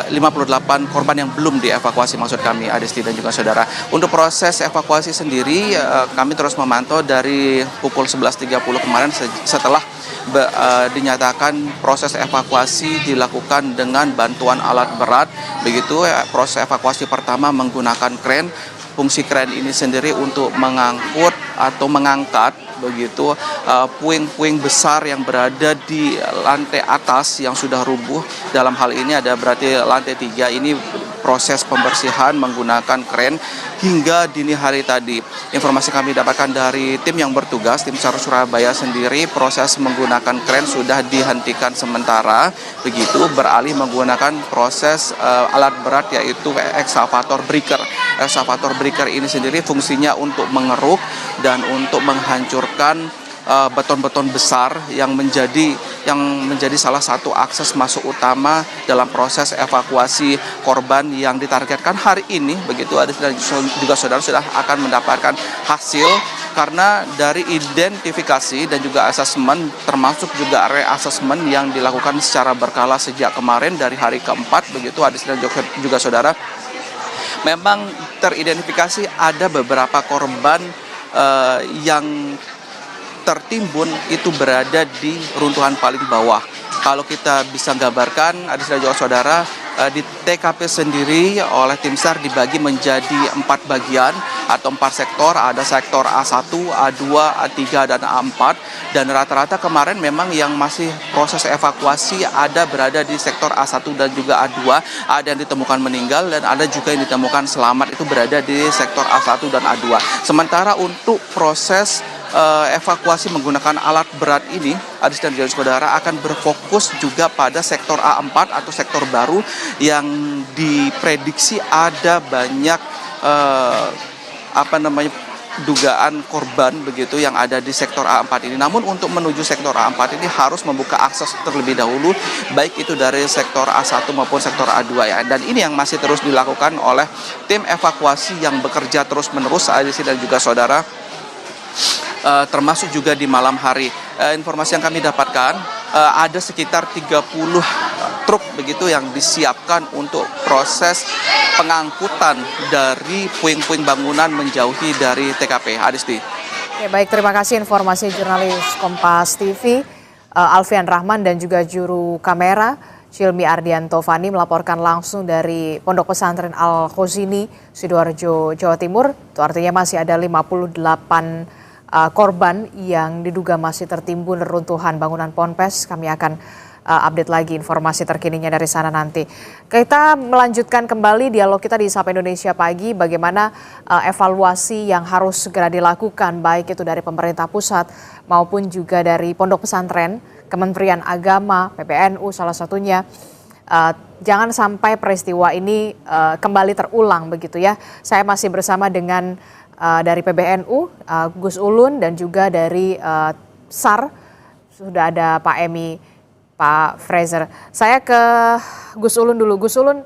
Speaker 16: 58 korban yang belum dievakuasi maksud kami, Adisti dan juga saudara. Untuk proses evakuasi sendiri kami terus memantau dari pukul 11.30 kemarin setelah dinyatakan proses evakuasi dilakukan dengan bantuan alat berat. Begitu proses evakuasi pertama menggunakan kren. Fungsi kren ini sendiri untuk mengangkut atau mengangkat begitu puing-puing besar yang berada di lantai atas yang sudah rubuh. Dalam hal ini ada berarti lantai 3 ini proses pembersihan menggunakan kren hingga dini hari tadi. Informasi kami dapatkan dari tim yang bertugas, tim SAR Surabaya sendiri, proses menggunakan kren sudah dihentikan sementara, begitu beralih menggunakan proses alat berat yaitu ekskavator breaker. Ekskavator breaker ini sendiri fungsinya untuk mengeruk dan untuk menghancurkan beton-beton besar yang menjadi salah satu akses masuk utama dalam proses evakuasi korban yang ditargetkan hari ini. Begitu ada dan juga saudara sudah akan mendapatkan hasil karena dari identifikasi dan juga asesmen, termasuk juga reasesmen yang dilakukan secara berkala sejak kemarin dari hari keempat. Begitu ada dan juga saudara, memang teridentifikasi ada beberapa korban yang tertimbun itu berada di runtuhan paling bawah. Kalau kita bisa gambarkan, ada juga saudara, di TKP sendiri oleh tim SAR dibagi menjadi 4 bagian atau 4 sektor. Ada sektor A1, A2, A3, dan A4. Dan rata-rata kemarin memang yang masih proses evakuasi ada berada di sektor A1 dan juga A2. Ada yang ditemukan meninggal dan ada juga yang ditemukan selamat, itu berada di sektor A1 dan A2. Sementara untuk proses evakuasi menggunakan alat berat ini, Adis dan saudara, akan berfokus juga pada sektor A4 atau sektor baru yang diprediksi ada banyak dugaan korban begitu yang ada di sektor A4 ini. Namun untuk menuju sektor A4 ini harus membuka akses terlebih dahulu, baik itu dari sektor A1 maupun sektor A2 ya. Dan ini yang masih terus dilakukan oleh tim evakuasi yang bekerja terus-menerus, Adis dan juga saudara. Termasuk juga di malam hari. Informasi yang kami dapatkan ada sekitar 30 truk begitu yang disiapkan untuk proses pengangkutan dari puing-puing bangunan menjauhi dari TKP. Adisti.
Speaker 13: Ya, baik, terima kasih informasi jurnalis Kompas TV Alfian Rahman dan juga juru kamera Cilmi Ardianto Fani melaporkan langsung dari Pondok Pesantren Al-Khozini, Sidoarjo, Jawa Timur. Itu artinya masih ada 58 korban yang diduga masih tertimbun reruntuhan bangunan Ponpes. Kami akan update lagi informasi terkininya dari sana nanti. Kita melanjutkan kembali dialog kita di Sapa Indonesia Pagi, bagaimana evaluasi yang harus segera dilakukan baik itu dari pemerintah pusat maupun juga dari pondok pesantren, Kementerian Agama, PBNU salah satunya. Jangan sampai peristiwa ini kembali terulang begitu ya. Saya masih bersama dengan dari PBNU, Gus Ulun, dan juga dari SAR, sudah ada Pak Emi, Pak Fraser. Saya ke Gus Ulun dulu. Gus Ulun,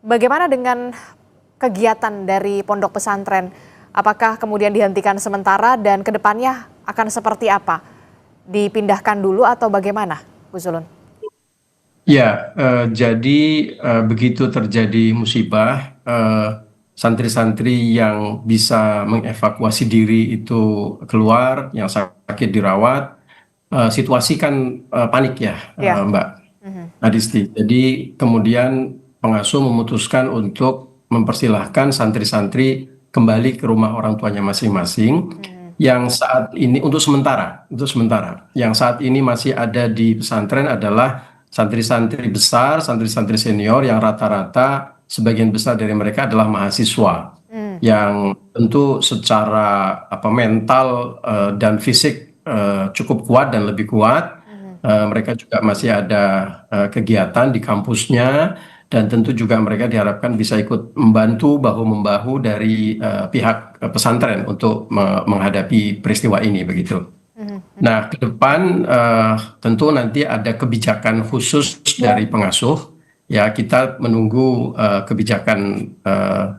Speaker 13: bagaimana dengan kegiatan dari pondok pesantren? Apakah kemudian dihentikan sementara dan kedepannya akan seperti apa? Dipindahkan dulu atau bagaimana, Gus Ulun?
Speaker 15: Ya, jadi begitu terjadi musibah, santri-santri yang bisa mengevakuasi diri itu keluar, yang sakit dirawat, situasi kan panik ya, Mbak Adisti. Jadi kemudian pengasuh memutuskan untuk mempersilahkan santri-santri kembali ke rumah orang tuanya masing-masing, yang saat ini untuk sementara, yang saat ini masih ada di pesantren adalah santri-santri besar, santri-santri senior yang rata-rata sebagian besar dari mereka adalah mahasiswa yang tentu secara mental dan fisik cukup kuat dan lebih kuat, Mereka juga masih ada kegiatan di kampusnya, dan tentu juga mereka diharapkan bisa ikut membantu bahu-membahu dari pihak pesantren untuk menghadapi peristiwa ini begitu. Nah, ke depan tentu nanti ada kebijakan khusus dari pengasuh. Ya, kita menunggu kebijakan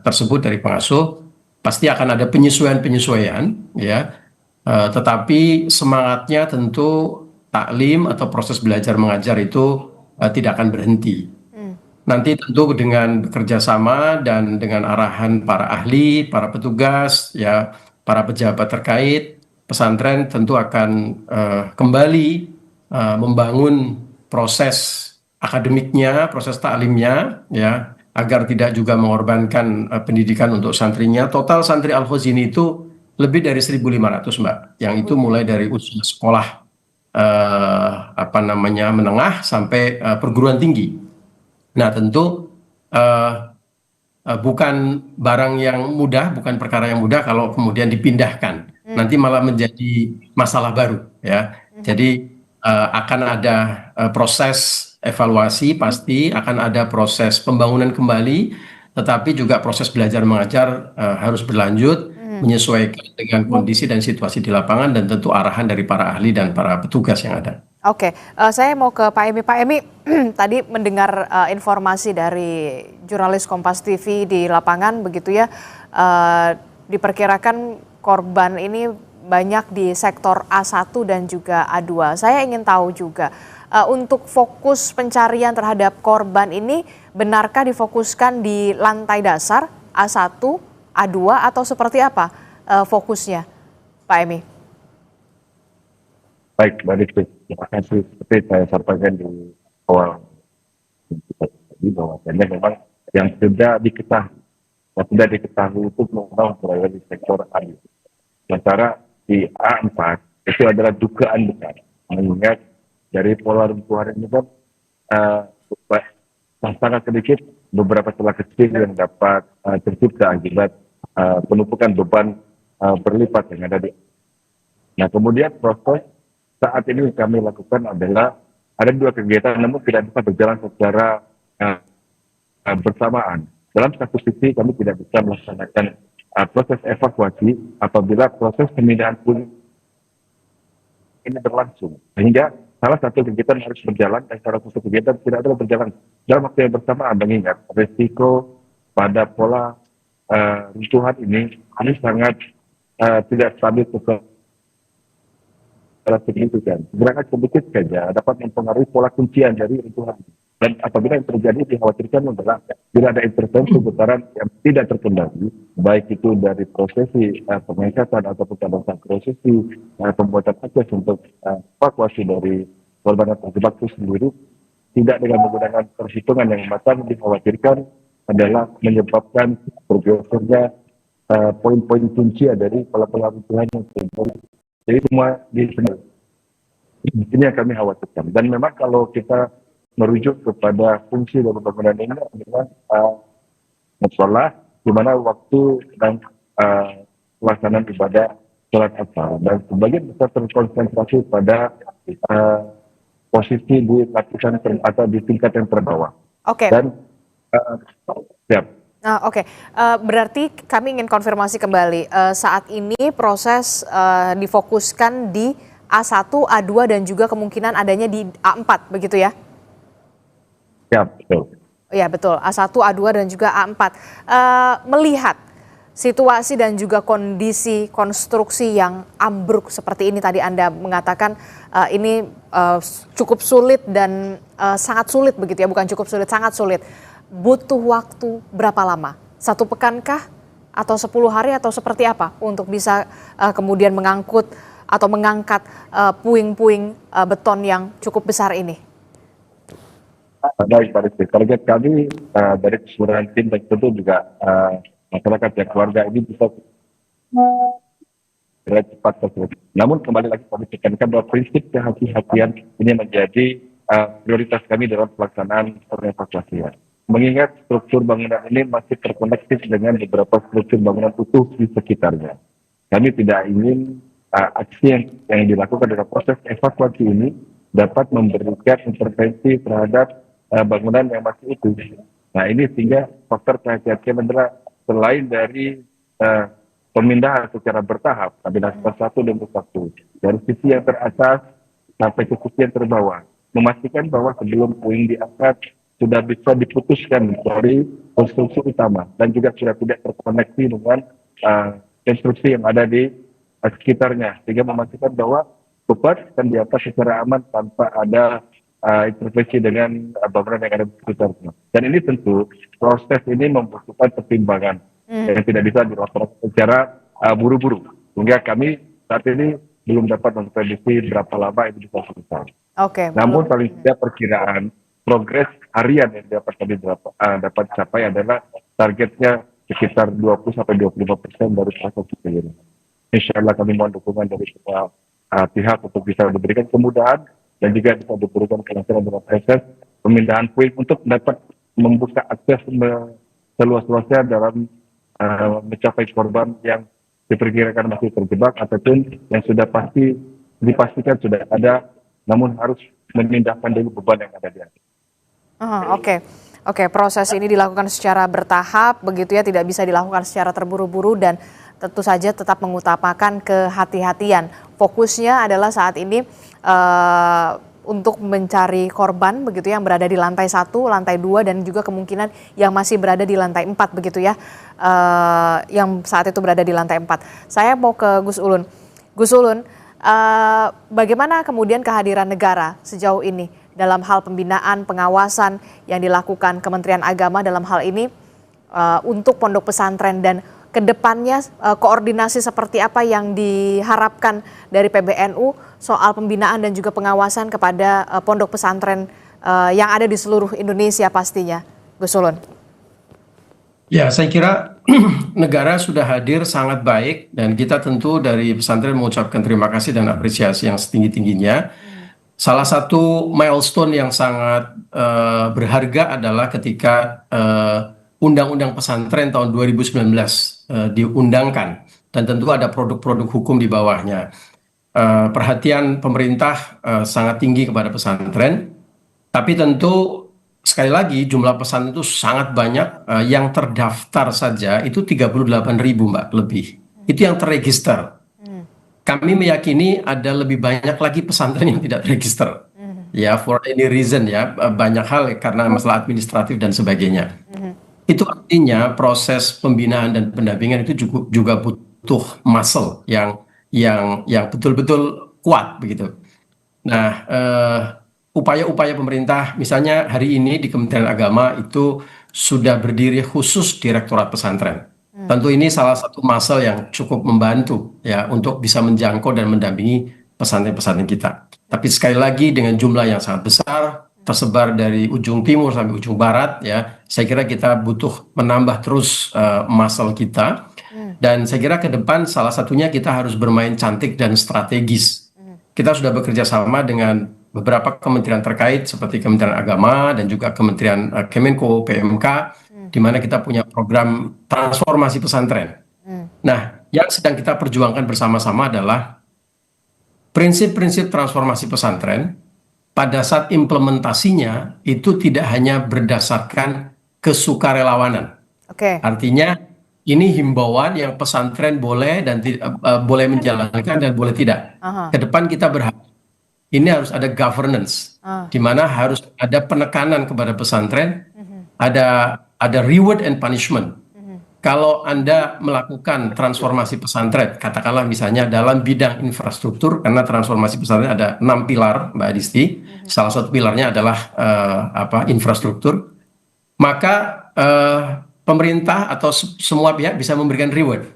Speaker 15: tersebut dari pengasuh. Pasti akan ada penyesuaian-penyesuaian, ya. Tetapi semangatnya tentu taklim atau proses belajar mengajar itu tidak akan berhenti. Nanti tentu dengan bekerja sama dan dengan arahan para ahli, para petugas, ya, para pejabat terkait, pesantren tentu akan kembali membangun proses akademiknya, proses taklimnya, ya, agar tidak juga mengorbankan pendidikan untuk santrinya. Total santri Al-Khozini itu lebih dari 1.500, Mbak, yang itu mulai dari usia sekolah menengah sampai perguruan tinggi. Nah, tentu bukan barang yang mudah, bukan perkara yang mudah kalau kemudian dipindahkan. Nanti malah menjadi masalah baru, ya. Jadi akan ada proses evaluasi, pasti akan ada proses pembangunan kembali, tetapi juga proses belajar mengajar harus berlanjut, menyesuaikan dengan kondisi dan situasi di lapangan, dan tentu arahan dari para ahli dan para petugas yang ada.
Speaker 13: Oke, saya mau ke Pak Emi. Pak Emi, tadi mendengar informasi dari jurnalis Kompas TV di lapangan, begitu ya, diperkirakan korban ini banyak di sektor A1 dan juga A2. Saya ingin tahu juga, untuk fokus pencarian terhadap korban ini, benarkah difokuskan di lantai dasar A1, A2, atau seperti apa fokusnya, Pak Emi?
Speaker 17: Baik, Mbak Dikti, terima kasih. Seperti saya sampaikan di awal tadi, bahwasannya memang yang sudah diketahui itu memang berada di sektor A2. Sementara di A4 itu adalah dugaan besar, mengingat dari pola runtuhan ini kan sangat sedikit beberapa celah kecil yang dapat tercipta akibat penumpukan beban berlipat yang ada di. Nah, kemudian proses saat ini yang kami lakukan adalah ada dua kegiatan, namun tidak bisa berjalan secara bersamaan. Dalam satu sisi kami tidak bisa melaksanakan proses evakuasi apabila proses pemindahan puing ini berlangsung. Sehingga salah satu kegiatan harus berjalan dan salah satu kegiatan tidak ada berjalan dalam waktu yang bersamaan, mengingat risiko pada pola runtuhan ini sangat tidak stabil secara signifikan. Gerakan sedikit saja dapat mempengaruhi pola kuncian dari runtuhan. Dan apabila yang terjadi dikhawatirkan adalah bila ada intervensi getaran yang tidak terkendali, baik itu dari prosesi pengangkatan ataupun pada prosesi pembuatan akses untuk evakuasi dari korban yang terjebak itu sendiri, tidak dengan menggunakan perhitungan yang matang, dikhawatirkan adalah menyebabkan bergesernya poin-poin kunci dari pola-pola runtuhan yang terjadi. Jadi semua di sini. Ini yang kami khawatirkan. Dan memang kalau kita merujuk kepada fungsi dari bangunan ini adalah musola, di mana waktu dan pelaksanaan ibadah sholat asar, dan sebagian besar terkonsentrasi pada posisi di lapisan atau di tingkat yang terbawah.
Speaker 13: Oke.
Speaker 17: Dan siap.
Speaker 13: Oke, berarti kami ingin konfirmasi kembali, saat ini proses difokuskan di A1, A2, dan juga kemungkinan adanya di A4, begitu ya?
Speaker 17: Ya, betul.
Speaker 13: Ya, betul, A1, A2, dan juga A4. Melihat situasi dan juga kondisi konstruksi yang ambruk seperti ini, tadi Anda mengatakan ini cukup sulit dan sangat sulit, begitu ya, bukan cukup sulit, sangat sulit. Butuh waktu berapa lama? 1 pekankah? Atau 10 hari atau seperti apa untuk bisa kemudian mengangkut atau mengangkat puing-puing beton yang cukup besar ini?
Speaker 17: Baik, Pak Rizky. Target kami dari keseluruhan tim dan tentu juga masyarakat dan keluarga ini bisa cepat tersebut. Namun kembali lagi kami tekankan bahwa prinsip kehati-hatian ini menjadi prioritas kami dalam pelaksanaan evakuasian. Mengingat struktur bangunan ini masih terkoneksi dengan beberapa struktur bangunan utuh di sekitarnya. Kami tidak ingin aksi yang dilakukan dalam proses evakuasi ini dapat memberikan intervensi terhadap bangunan yang masih utuh. Nah ini sehingga faktor kehati-hatian adalah selain dari pemindahan secara bertahap, kabinet satu demi satu, dari sisi yang teratas sampai ke sisi yang terbawah, memastikan bahwa sebelum puing diangkat sudah bisa diputuskan dari konstruksi utama dan juga sudah tidak terkoneksi dengan konstruksi yang ada di sekitarnya, sehingga memastikan bahwa beban akan di atas secara aman tanpa ada intervensi dengan bangunan yang ada di sekitarnya. Dan ini tentu proses ini membutuhkan pertimbangan yang tidak bisa dilakukan secara buru-buru. Sehingga kami saat ini belum dapat memprediksi berapa lama itu bisa selesai. Namun paling tidak perkiraan progres harian yang dapat kami dapat capai adalah targetnya sekitar 20-25% dari proses ini. Insya Allah kami mohon dukungan dari semua pihak untuk bisa diberikan kemudahan dan juga bisa diberikan kelancaran dalam proses pemindahan puing untuk dapat membuka akses seluas-luasnya dalam mencapai korban yang diperkirakan masih terjebak ataupun yang sudah dipastikan sudah ada, namun harus memindahkan dulu beban yang ada di atas.
Speaker 13: Oke, proses ini dilakukan secara bertahap, begitu ya, tidak bisa dilakukan secara terburu-buru dan tentu saja tetap mengutamakan kehati-hatian. Fokusnya adalah saat ini untuk mencari korban begitu yang berada di lantai 1, lantai 2 dan juga kemungkinan yang masih berada di lantai 4 begitu ya, yang saat itu berada di lantai 4. Saya mau ke Gus Ulun. Gus Ulun, bagaimana kemudian kehadiran negara sejauh ini dalam hal pembinaan, pengawasan yang dilakukan Kementerian Agama dalam hal ini untuk pondok pesantren, dan kedepannya koordinasi seperti apa yang diharapkan dari PBNU soal pembinaan dan juga pengawasan kepada pondok pesantren yang ada di seluruh Indonesia pastinya, Gus Ulun?
Speaker 15: Ya, saya kira negara sudah hadir sangat baik dan kita tentu dari pesantren mengucapkan terima kasih dan apresiasi yang setinggi-tingginya. Salah satu milestone yang sangat berharga adalah ketika Undang-Undang Pesantren tahun 2019 diundangkan, dan tentu ada produk-produk hukum di bawahnya. Perhatian pemerintah sangat tinggi kepada pesantren, tapi tentu sekali lagi jumlah pesantren itu sangat banyak, yang terdaftar saja itu 38.000 Mbak lebih, itu yang terregister. Kami meyakini ada lebih banyak lagi pesantren yang tidak terregister, ya for any reason ya, banyak hal karena masalah administratif dan sebagainya. Itu artinya proses pembinaan dan pendampingan itu juga butuh muscle yang betul-betul kuat begitu. Nah, upaya-upaya pemerintah, misalnya hari ini di Kementerian Agama itu sudah berdiri khusus Direktorat Pesantren. Tentu ini salah satu muscle yang cukup membantu ya untuk bisa menjangkau dan mendampingi pesantren-pesantren kita. Tapi sekali lagi dengan jumlah yang sangat besar, tersebar dari ujung timur sampai ujung barat ya, saya kira kita butuh menambah terus muscle kita, dan saya kira ke depan salah satunya kita harus bermain cantik dan strategis. Kita sudah bekerja sama dengan beberapa kementerian terkait seperti Kementerian Agama dan juga Kementerian Kemenko, PMK, di mana kita punya program transformasi pesantren. Nah, yang sedang kita perjuangkan bersama-sama adalah prinsip-prinsip transformasi pesantren. Pada saat implementasinya itu tidak hanya berdasarkan kesukarelawanan. Artinya ini himbauan yang pesantren boleh dan boleh menjalankan dan boleh tidak. Ke depan kita berharap ini harus ada governance, di mana harus ada penekanan kepada pesantren, ada reward and punishment. Kalau Anda melakukan transformasi pesantren, katakanlah misalnya dalam bidang infrastruktur, karena transformasi pesantren ada 6 pilar, Mbak Adisti, salah satu pilarnya adalah infrastruktur, maka pemerintah atau semua pihak bisa memberikan reward.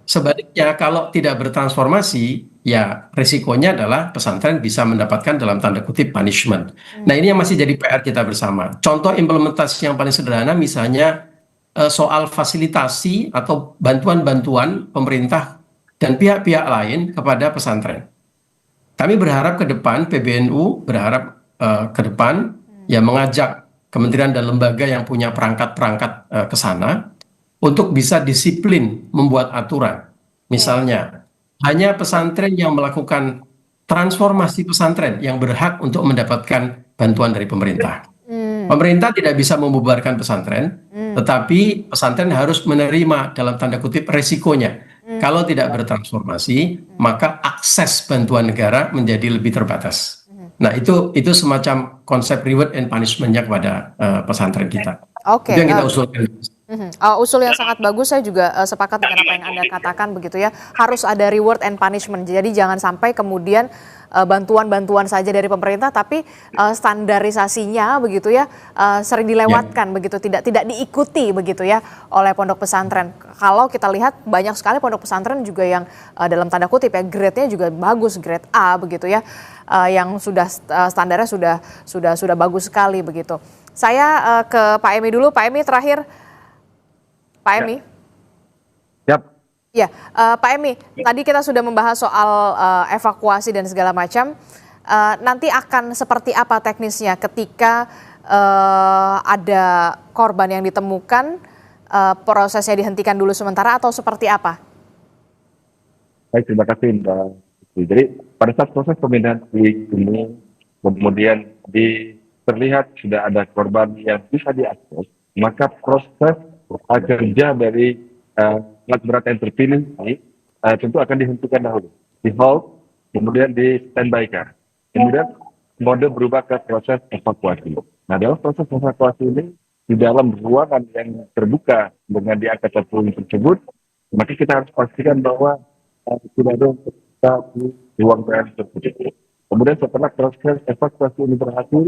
Speaker 15: Sebaliknya kalau tidak bertransformasi, ya risikonya adalah pesantren bisa mendapatkan dalam tanda kutip punishment. Nah ini yang masih jadi PR kita bersama. Contoh implementasi yang paling sederhana misalnya soal fasilitasi atau bantuan-bantuan pemerintah dan pihak-pihak lain kepada pesantren. Kami berharap ke depan, PBNU berharap ke depan ya mengajak kementerian dan lembaga yang punya perangkat-perangkat ke sana untuk bisa disiplin membuat aturan. Misalnya, hanya pesantren yang melakukan transformasi pesantren yang berhak untuk mendapatkan bantuan dari pemerintah. Pemerintah tidak bisa membubarkan pesantren, tetapi pesantren harus menerima dalam tanda kutip resikonya. Kalau tidak bertransformasi, maka akses bantuan negara menjadi lebih terbatas. Nah, itu semacam konsep reward and punishment-nya kepada pesantren kita.
Speaker 13: Oke.
Speaker 15: Itu yang kita usulkan.
Speaker 13: Usul yang sangat bagus, saya juga sepakat dengan apa yang Anda katakan begitu ya. Harus ada reward and punishment. Jadi jangan sampai kemudian bantuan-bantuan saja dari pemerintah, tapi standarisasinya begitu ya sering dilewatkan begitu, tidak diikuti begitu ya oleh pondok pesantren. Kalau kita lihat banyak sekali pondok pesantren juga yang dalam tanda kutip ya grade-nya juga bagus, grade A begitu ya, yang sudah standarnya sudah bagus sekali begitu. Saya ke Pak Emi dulu, Pak Emi terakhir. Pak Emi. Ya, Pak Emi, tadi kita sudah membahas soal evakuasi dan segala macam. Nanti akan seperti apa teknisnya ketika ada korban yang ditemukan, prosesnya dihentikan dulu sementara atau seperti apa?
Speaker 17: Baik, terima kasih Mbak. Jadi pada saat proses pemindahan ini, kemudian terlihat sudah ada korban yang bisa diakses, maka proses kerja dari alat berat yang terpilih ini tentu akan dihentikan dahulu, di halt, kemudian di standby-kan. Kemudian mode berubah ke proses evakuasi. Nah, dalam proses evakuasi ini, di dalam ruangan yang terbuka dengan diangkat puing tersebut, maka kita harus pastikan bahwa tidak ada kita di ruang tersebut. Kemudian setelah proses evakuasi ini berhasil,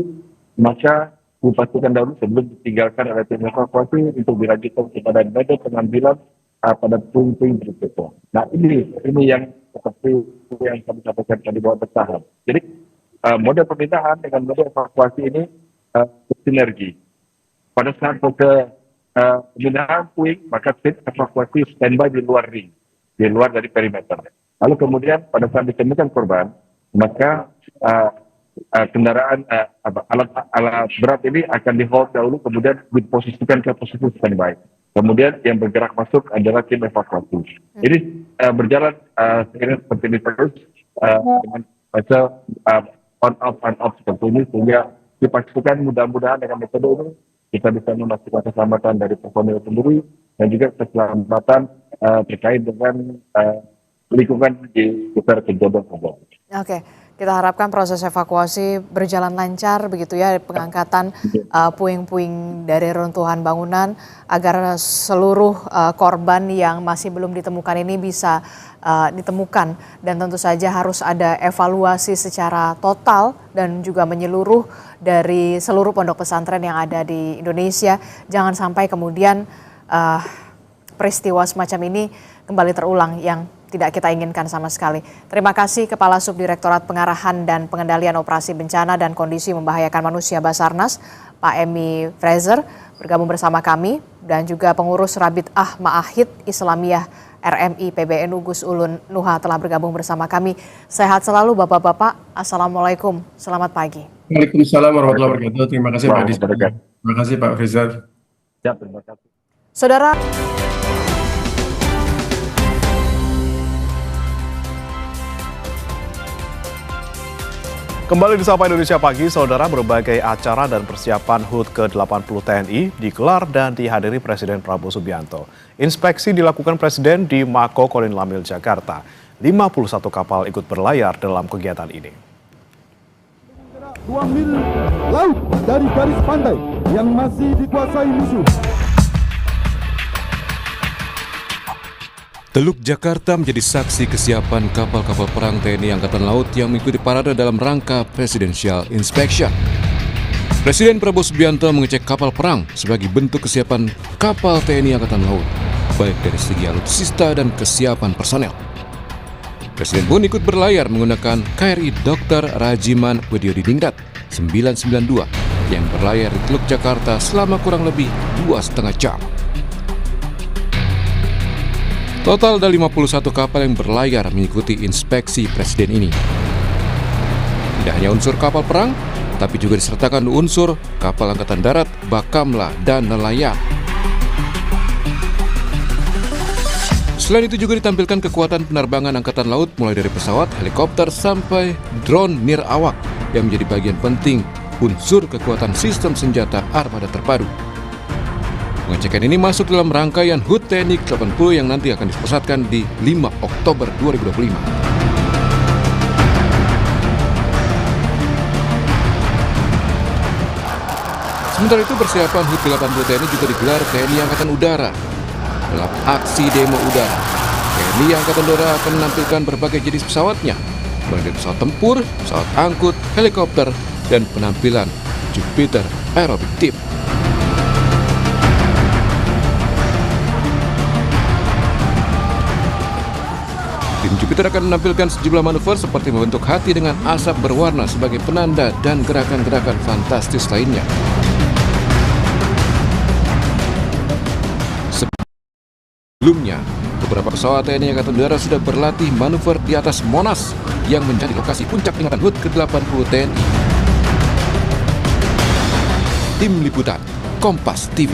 Speaker 17: maka dipastikan dahulu sebelum ditinggalkan oleh tim evakuasi untuk dilanjutkan kepada mode pengambilan pada puing-puing berikutnya. Nah, ini yang seperti yang kami sampaikan tadi bahwa bertahap. Jadi mode pemindahan dengan mode evakuasi ini sinergi. Pada saat pemindahan puing, maka tim evakuasi standby di luar ring, di luar dari perimeter. Lalu kemudian pada saat ditemukan korban, maka kendaraan alat berat ini akan di hold dahulu, kemudian diposisikan ke posisi standby. Kemudian yang bergerak masuk adalah tim evakuasi. Ini berjalan seperti ini terus dengan fase on off seperti ini, sehingga dipastikan mudah-mudahan dengan metode ini kita bisa memastikan keselamatan dari personil sendiri dan juga keselamatan terkait dengan lingkungan di sekitar kejadian.
Speaker 13: Oke. Kita harapkan proses evakuasi berjalan lancar begitu ya, pengangkatan puing-puing dari runtuhan bangunan agar seluruh korban yang masih belum ditemukan ini bisa ditemukan, dan tentu saja harus ada evaluasi secara total dan juga menyeluruh dari seluruh pondok pesantren yang ada di Indonesia. Jangan sampai kemudian peristiwa semacam ini kembali terulang yang tidak kita inginkan sama sekali. Terima kasih Kepala Subdirektorat Pengarahan dan Pengendalian Operasi Bencana dan Kondisi Membahayakan Manusia Basarnas, Pak Emi Fraser, bergabung bersama kami, dan juga pengurus Rabit Ma'ahid Islamiyah RMI PBNU Gus Ulun Nuha telah bergabung bersama kami. Sehat selalu Bapak-Bapak. Assalamualaikum. Selamat pagi.
Speaker 15: Waalaikumsalam warahmatullahi wabarakatuh. Terima kasih Pak Adi. Terima kasih Pak Fraser.
Speaker 17: Ya, terima kasih.
Speaker 13: Saudara.
Speaker 1: Kembali di Sapa Indonesia Pagi, saudara, berbagai acara dan persiapan HUT ke-80 TNI digelar dan dihadiri Presiden Prabowo Subianto. Inspeksi dilakukan Presiden di Mako Kolin Lamil, Jakarta. 51 kapal ikut berlayar dalam kegiatan ini.
Speaker 18: 2 mil laut dari garis pantai yang masih dikuasai musuh.
Speaker 19: Teluk Jakarta menjadi saksi kesiapan kapal-kapal perang TNI Angkatan Laut yang mengikuti parade dalam rangka Presidential Inspection. Presiden Prabowo Subianto mengecek kapal perang sebagai bentuk kesiapan kapal TNI Angkatan Laut, baik dari segi alutsista dan kesiapan personel. Presiden pun ikut berlayar menggunakan KRI Dr. Rajiman Widyodiningrat 992 yang berlayar di Teluk Jakarta selama kurang lebih 2,5 jam. Total ada 51 kapal yang berlayar mengikuti inspeksi Presiden ini. Tidak hanya unsur kapal perang, tapi juga disertakan unsur kapal angkatan darat, bakamla, dan nelayan. Selain itu juga ditampilkan kekuatan penerbangan Angkatan Laut mulai dari pesawat, helikopter, sampai drone nirawak yang menjadi bagian penting unsur kekuatan sistem senjata armada terpadu. Pengecekan ini masuk dalam rangkaian HUT TNI ke-80 yang nanti akan dipusatkan di 5 Oktober 2025. Sementara itu persiapan HUT ke-80 TNI juga digelar TNI Angkatan Udara. Dalam aksi demo udara, TNI Angkatan Udara akan menampilkan berbagai jenis pesawatnya, mulai dari pesawat tempur, pesawat angkut, helikopter, dan penampilan Jupiter Aerobic Team. Tim Jupiter akan menampilkan sejumlah manuver seperti membentuk hati dengan asap berwarna sebagai penanda dan gerakan-gerakan fantastis lainnya. Sebelumnya, beberapa pesawat TNI Angkatan Udara sudah berlatih manuver di atas Monas yang menjadi lokasi puncak peringatan HUT ke-80 TNI. Tim Liputan, Kompas TV.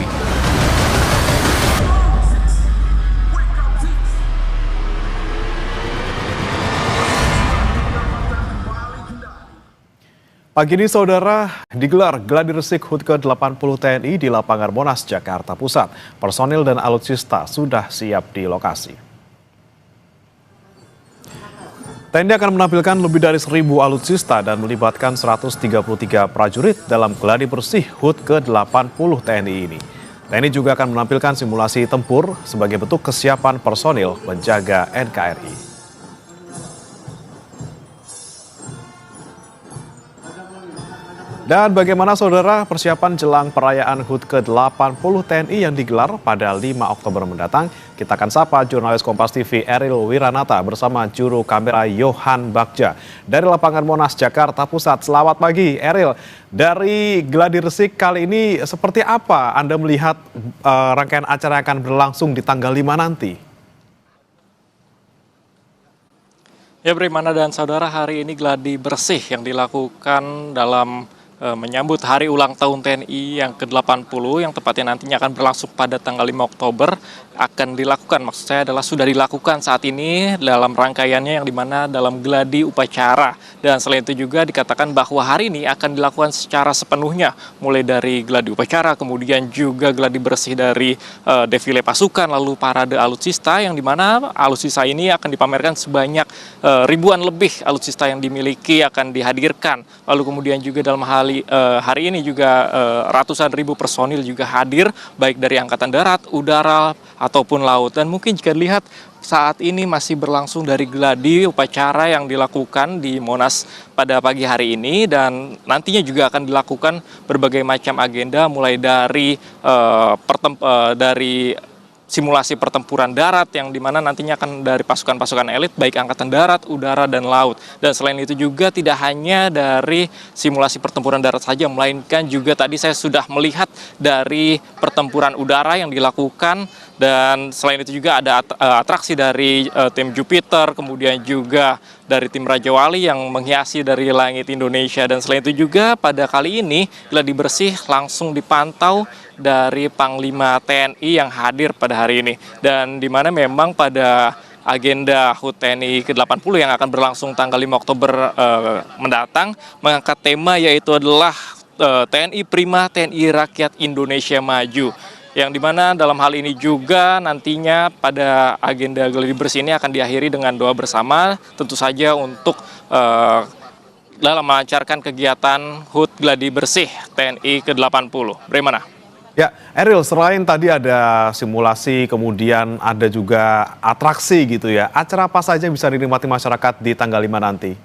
Speaker 1: Pagi ini, saudara, digelar gladi resik HUT ke-80 TNI di lapangan Monas, Jakarta Pusat. Personil dan alutsista sudah siap di lokasi. TNI akan menampilkan lebih dari 1.000 alutsista dan melibatkan 133 prajurit dalam gladi bersih HUT ke-80 TNI ini. TNI juga akan menampilkan simulasi tempur sebagai bentuk kesiapan personil menjaga NKRI. Dan bagaimana, saudara, persiapan jelang perayaan HUT ke-80 TNI yang digelar pada 5 Oktober mendatang? Kita akan sapa jurnalis Kompas TV Eril Wiranata bersama juru kamera Yohan Bagja dari lapangan Monas, Jakarta Pusat. Selamat pagi, Eril. Dari gladi resik kali ini seperti apa Anda melihat rangkaian acara yang akan berlangsung di tanggal 5 nanti?
Speaker 20: Ya, Brimana dan saudara, hari ini gladi bersih yang dilakukan dalam menyambut hari ulang tahun TNI yang ke-80 yang tepatnya nantinya akan berlangsung pada tanggal 5 Oktober akan dilakukan, maksud saya adalah sudah dilakukan saat ini dalam rangkaiannya yang dimana dalam gladi upacara. Dan selain itu juga dikatakan bahwa hari ini akan dilakukan secara sepenuhnya, mulai dari gladi upacara, kemudian juga gladi bersih dari defile pasukan, lalu parade alutsista yang dimana alutsista ini akan dipamerkan sebanyak ribuan lebih alutsista yang dimiliki akan dihadirkan. Lalu kemudian juga dalam hari ini juga ratusan ribu personil juga hadir, baik dari Angkatan Darat, Udara, ataupun Laut. Dan mungkin jika dilihat saat ini masih berlangsung dari gladi upacara yang dilakukan di Monas pada pagi hari ini, dan nantinya juga akan dilakukan berbagai macam agenda, mulai dari simulasi pertempuran darat yang dimana nantinya akan dari pasukan-pasukan elit baik Angkatan Darat, Udara, dan Laut. Dan selain itu juga tidak hanya dari simulasi pertempuran darat saja, melainkan juga tadi saya sudah melihat dari pertempuran udara yang dilakukan. Dan selain itu juga ada atraksi dari tim Jupiter, kemudian juga dari tim Raja Wali yang menghiasi dari langit Indonesia. Dan selain itu juga pada kali ini gladi bersih langsung dipantau dari Panglima TNI yang hadir pada hari ini. Dan di mana memang pada agenda HUT TNI ke-80 yang akan berlangsung tanggal 5 Oktober mendatang mengangkat tema yaitu adalah TNI Prima, TNI Rakyat Indonesia Maju. Yang dimana dalam hal ini juga nantinya pada agenda gladi bersih ini akan diakhiri dengan doa bersama, tentu saja untuk dalam melancarkan kegiatan HUT gladi bersih TNI ke-80. Bagaimana?
Speaker 1: Ya, Eril, selain tadi ada simulasi, kemudian ada juga atraksi gitu ya. Acara apa saja yang bisa dinikmati masyarakat di tanggal 5 nanti?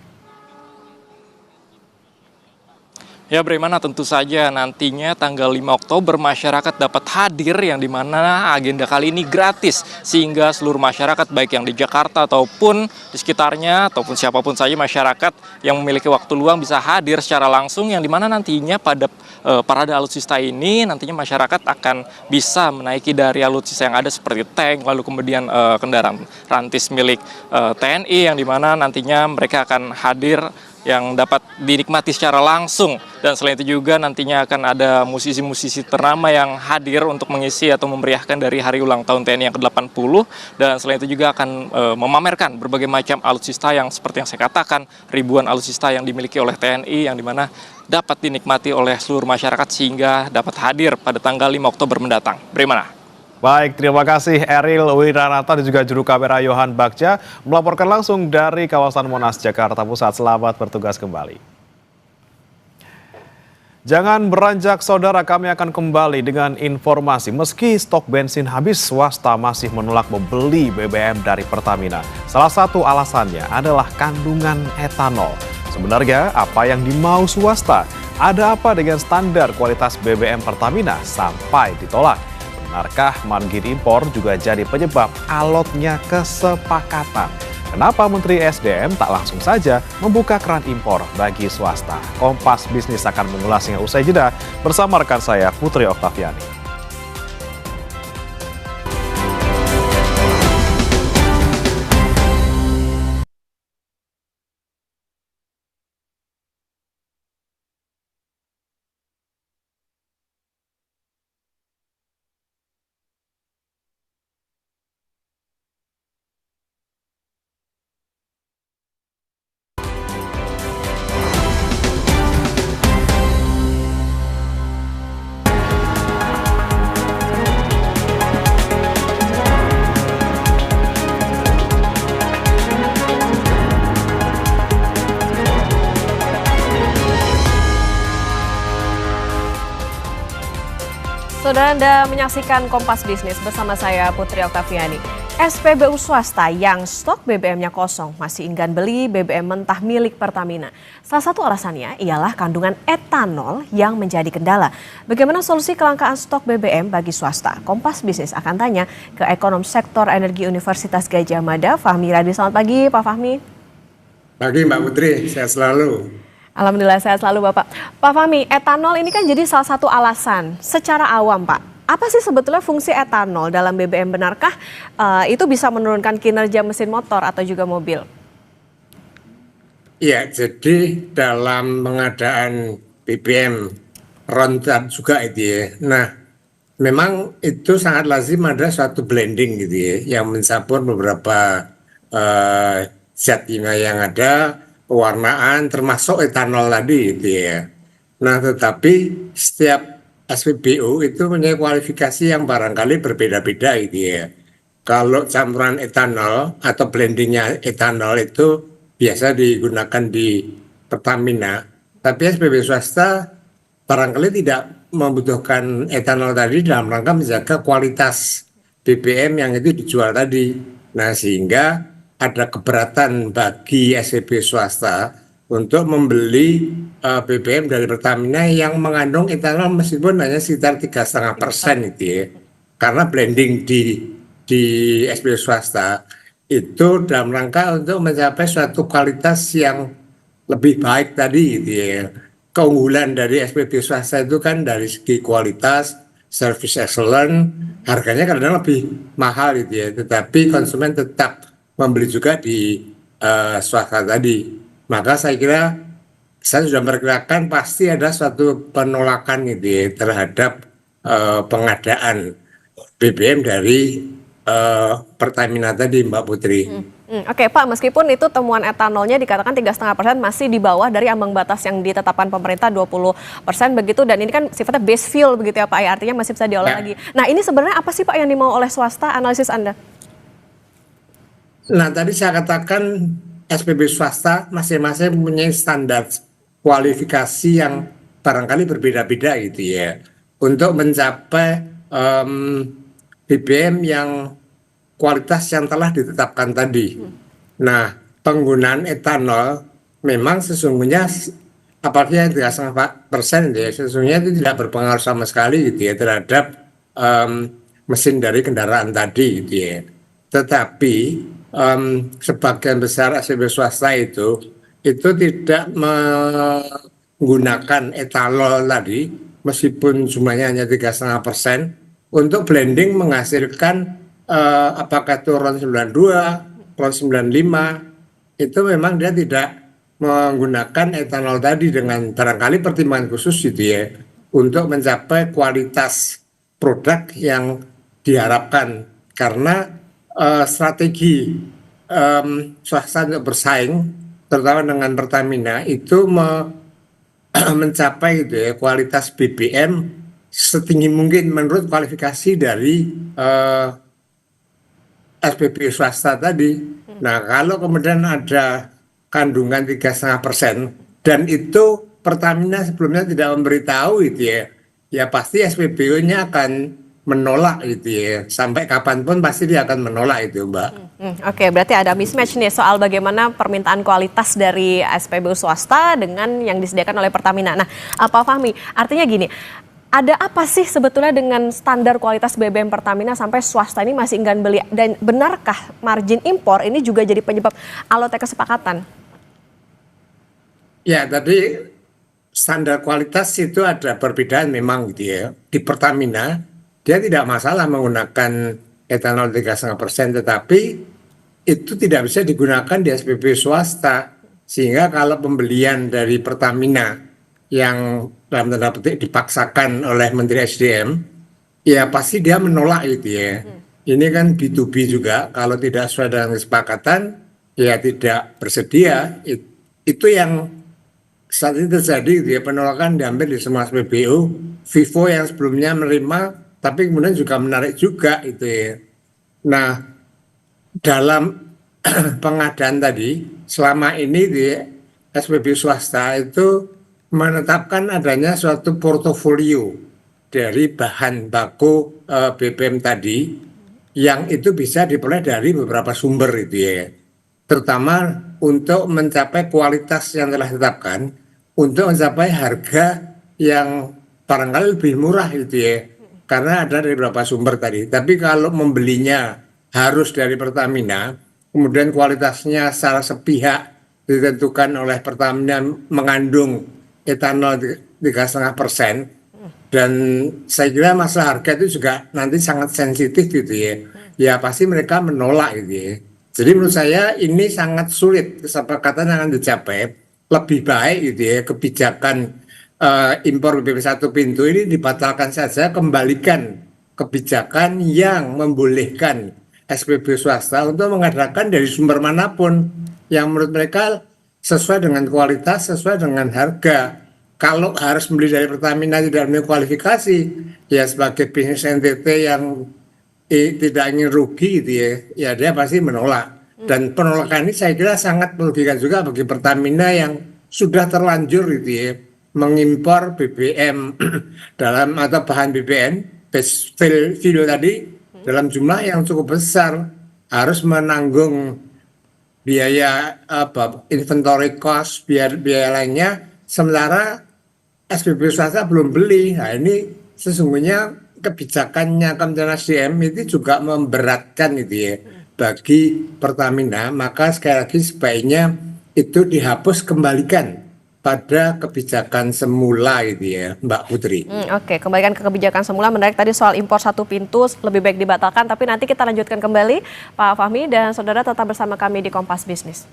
Speaker 20: Ya, bagaimana, tentu saja nantinya tanggal 5 Oktober masyarakat dapat hadir yang dimana agenda kali ini gratis. Sehingga seluruh masyarakat baik yang di Jakarta ataupun di sekitarnya ataupun siapapun saja masyarakat yang memiliki waktu luang bisa hadir secara langsung. Yang dimana nantinya pada parade alutsista ini nantinya masyarakat akan bisa menaiki dari alutsista yang ada seperti tank, lalu kemudian kendaraan rantis milik TNI yang dimana nantinya mereka akan hadir yang dapat dinikmati secara langsung. Dan selain itu juga nantinya akan ada musisi-musisi ternama yang hadir untuk mengisi atau memeriahkan dari hari ulang tahun TNI yang ke-80. Dan selain itu juga akan memamerkan berbagai macam alutsista yang seperti yang saya katakan, ribuan alutsista yang dimiliki oleh TNI yang dimana dapat dinikmati oleh seluruh masyarakat sehingga dapat hadir pada tanggal 5 Oktober mendatang. Bagaimana?
Speaker 1: Baik, terima kasih Eril Wiranata dan juga juru kamera Yohan Bagja melaporkan langsung dari kawasan Monas, Jakarta Pusat. Selamat bertugas kembali. Jangan beranjak saudara, kami akan kembali dengan informasi. Meski stok bensin habis, swasta masih menolak membeli BBM dari Pertamina. Salah satu alasannya adalah kandungan etanol. Sebenarnya apa yang dimau swasta? Ada apa dengan standar kualitas BBM Pertamina sampai ditolak? Benarkah margin impor juga jadi penyebab alotnya kesepakatan? Kenapa Menteri SDM tak langsung saja membuka keran impor bagi swasta? Kompas Bisnis akan mengulasnya usai jeda bersama rekan saya Putri Oktaviani.
Speaker 21: Saudara, Anda menyaksikan Kompas Bisnis bersama saya Putri Oktaviani. SPBU swasta yang stok BBM-nya kosong masih enggan beli BBM mentah milik Pertamina. Salah satu alasannya ialah kandungan etanol yang menjadi kendala. Bagaimana solusi kelangkaan stok BBM bagi swasta? Kompas Bisnis akan tanya ke Ekonom Sektor Energi Universitas Gadjah Mada, Fahmi Radi. Selamat pagi, Pak Fahmi.
Speaker 22: Pagi Mbak Putri, sehat selalu.
Speaker 21: Alhamdulillah sehat selalu Bapak. Pak Fahmi, etanol ini kan jadi salah satu alasan secara awam Pak. Apa sih sebetulnya fungsi etanol dalam BBM? Benarkah itu bisa menurunkan kinerja mesin motor atau juga mobil?
Speaker 22: Iya, jadi dalam pengadaan BBM roncat juga itu ya. Nah, memang itu sangat lazim ada suatu blending gitu ya, yang mencampur beberapa zat kimia yang ada, pewarnaan termasuk etanol tadi gitu ya. Nah, tetapi setiap SPBU itu punya kualifikasi yang barangkali berbeda-beda gitu ya. Kalau campuran etanol atau blendingnya etanol itu biasa digunakan di Pertamina, tapi SPBU swasta barangkali tidak membutuhkan etanol tadi dalam rangka menjaga kualitas BBM yang itu dijual tadi. Nah, sehingga ada keberatan bagi SPBU swasta untuk membeli BBM dari Pertamina yang mengandung etanol meskipun hanya sekitar 3,5% itu ya. Karena blending di SPBU swasta itu dalam rangka untuk mencapai suatu kualitas yang lebih baik tadi gitu ya. Keunggulan dari SPBU swasta itu kan dari segi kualitas, service excellent, harganya kadang lebih mahal gitu ya. Tetapi konsumen tetap membeli juga di swasta tadi. Maka saya kira saya sudah memperkirakan pasti ada suatu penolakan gitu ya terhadap pengadaan BBM dari Pertamina tadi, Mbak Putri.
Speaker 21: Oke Pak, meskipun itu temuan etanolnya dikatakan 3,5% masih di bawah dari ambang batas yang ditetapkan pemerintah 20% begitu, dan ini kan sifatnya base fuel begitu ya Pak, artinya masih bisa diolah lagi. Nah, ini sebenarnya apa sih Pak yang dimau oleh swasta, analisis Anda?
Speaker 22: Nah, tadi saya katakan SPBU swasta masing-masing mempunyai standar kualifikasi yang barangkali berbeda-beda gitu ya, untuk mencapai BBM yang kualitas yang telah ditetapkan tadi. Nah, penggunaan etanol memang sesungguhnya apalagi 3,5% ya, sesungguhnya itu tidak berpengaruh sama sekali gitu ya terhadap mesin dari kendaraan tadi gitu ya. Tetapi sebagian besar SPBU swasta itu tidak menggunakan etanol tadi meskipun jumlahnya hanya 3,5% untuk blending menghasilkan apakah itu RON 92, RON 95 itu memang dia tidak menggunakan etanol tadi dengan barangkali pertimbangan khusus gitu ya, untuk mencapai kualitas produk yang diharapkan. Karena strategi swasta untuk bersaing, terutama dengan Pertamina, itu mencapai gitu ya, kualitas BBM setinggi mungkin menurut kualifikasi dari SPBU swasta tadi. Nah, kalau kemudian ada kandungan 3,5% dan itu Pertamina sebelumnya tidak memberitahu gitu ya pasti SPBU-nya akan menolak gitu ya. Sampai kapanpun pasti dia akan menolak itu, Mbak.
Speaker 21: Oke, berarti ada mismatch nih soal bagaimana permintaan kualitas dari SPBU swasta dengan yang disediakan oleh Pertamina. Nah, Pak Fahmi, artinya gini, ada apa sih sebetulnya dengan standar kualitas BBM Pertamina sampai swasta ini masih enggan beli? Dan benarkah margin impor ini juga jadi penyebab alotnya kesepakatan?
Speaker 22: Ya, tadi standar kualitas itu ada perbedaan memang gitu ya. Di Pertamina, dia tidak masalah menggunakan etanol 3,5%, tetapi itu tidak bisa digunakan di SPBU swasta. Sehingga kalau pembelian dari Pertamina yang dalam tanda petik dipaksakan oleh Menteri SDM, ya pasti dia menolak gitu ya. Ini kan B2B juga, kalau tidak sesuai dengan kesepakatan, ya tidak bersedia. Itu yang saat ini terjadi gitu ya, penolakan diambil di semua SPBU. Vivo yang sebelumnya menerima, tapi kemudian juga menarik juga itu ya. Nah, dalam pengadaan tadi, selama ini di SPBU swasta itu menetapkan adanya suatu portofolio dari bahan baku BBM tadi yang itu bisa diperoleh dari beberapa sumber itu ya. Terutama untuk mencapai kualitas yang telah ditetapkan, untuk mencapai harga yang barangkali lebih murah gitu ya. Karena ada dari beberapa sumber tadi. Tapi kalau membelinya harus dari Pertamina, kemudian kualitasnya secara sepihak ditentukan oleh Pertamina mengandung etanol 3,5%, dan saya kira masalah harga itu juga nanti sangat sensitif gitu ya. Ya pasti mereka menolak gitu ya. Jadi menurut saya ini sangat sulit kesepakatan yang akan dicapai. Lebih baik gitu ya kebijakan impor BBM satu pintu ini dibatalkan saja, kembalikan kebijakan yang membolehkan SPBU swasta untuk mengadakan dari sumber manapun yang menurut mereka sesuai dengan kualitas, sesuai dengan harga. Kalau harus beli dari Pertamina tidak memiliki kualifikasi, ya sebagai bisnis NTT yang tidak ingin rugi gitu ya dia pasti menolak. Dan penolakan ini saya kira sangat merugikan juga bagi Pertamina yang sudah terlanjur gitu ya mengimpor BBM dalam atau bahan BBM base fuel tadi dalam jumlah yang cukup besar, harus menanggung biaya inventory cost, biaya lainnya, sementara SPBU swasta belum beli. Nah ini sesungguhnya kebijakannya Kementerian SDM itu juga memberatkan gitu ya bagi Pertamina. Maka sekali lagi sebaiknya itu dihapus, kembalikan pada kebijakan semula gitu ya, Mbak Putri.
Speaker 21: Oke, kembalikan ke kebijakan semula. Menarik tadi soal impor satu pintu lebih baik dibatalkan, tapi nanti kita lanjutkan kembali. Pak Fahmi dan saudara tetap bersama kami di Kompas Bisnis.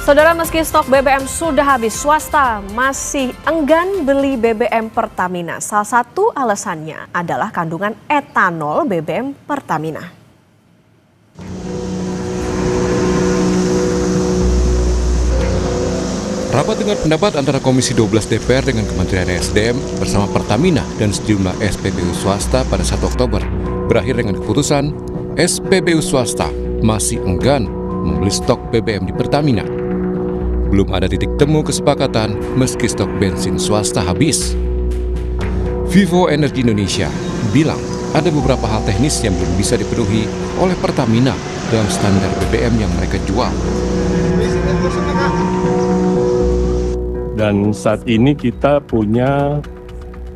Speaker 21: Saudara, meski stok BBM sudah habis, swasta masih enggan beli BBM Pertamina. Salah satu alasannya adalah kandungan etanol BBM Pertamina.
Speaker 19: Rapat dengar pendapat antara Komisi 12 DPR dengan Kementerian SDM bersama Pertamina dan sejumlah SPBU swasta pada 1 Oktober berakhir dengan keputusan SPBU swasta masih enggan membeli stok BBM di Pertamina. Belum ada titik temu kesepakatan meski stok bensin swasta habis. Vivo Energy Indonesia bilang ada beberapa hal teknis yang belum bisa dipenuhi oleh Pertamina dalam standar BBM yang mereka jual.
Speaker 5: Dan saat ini kita punya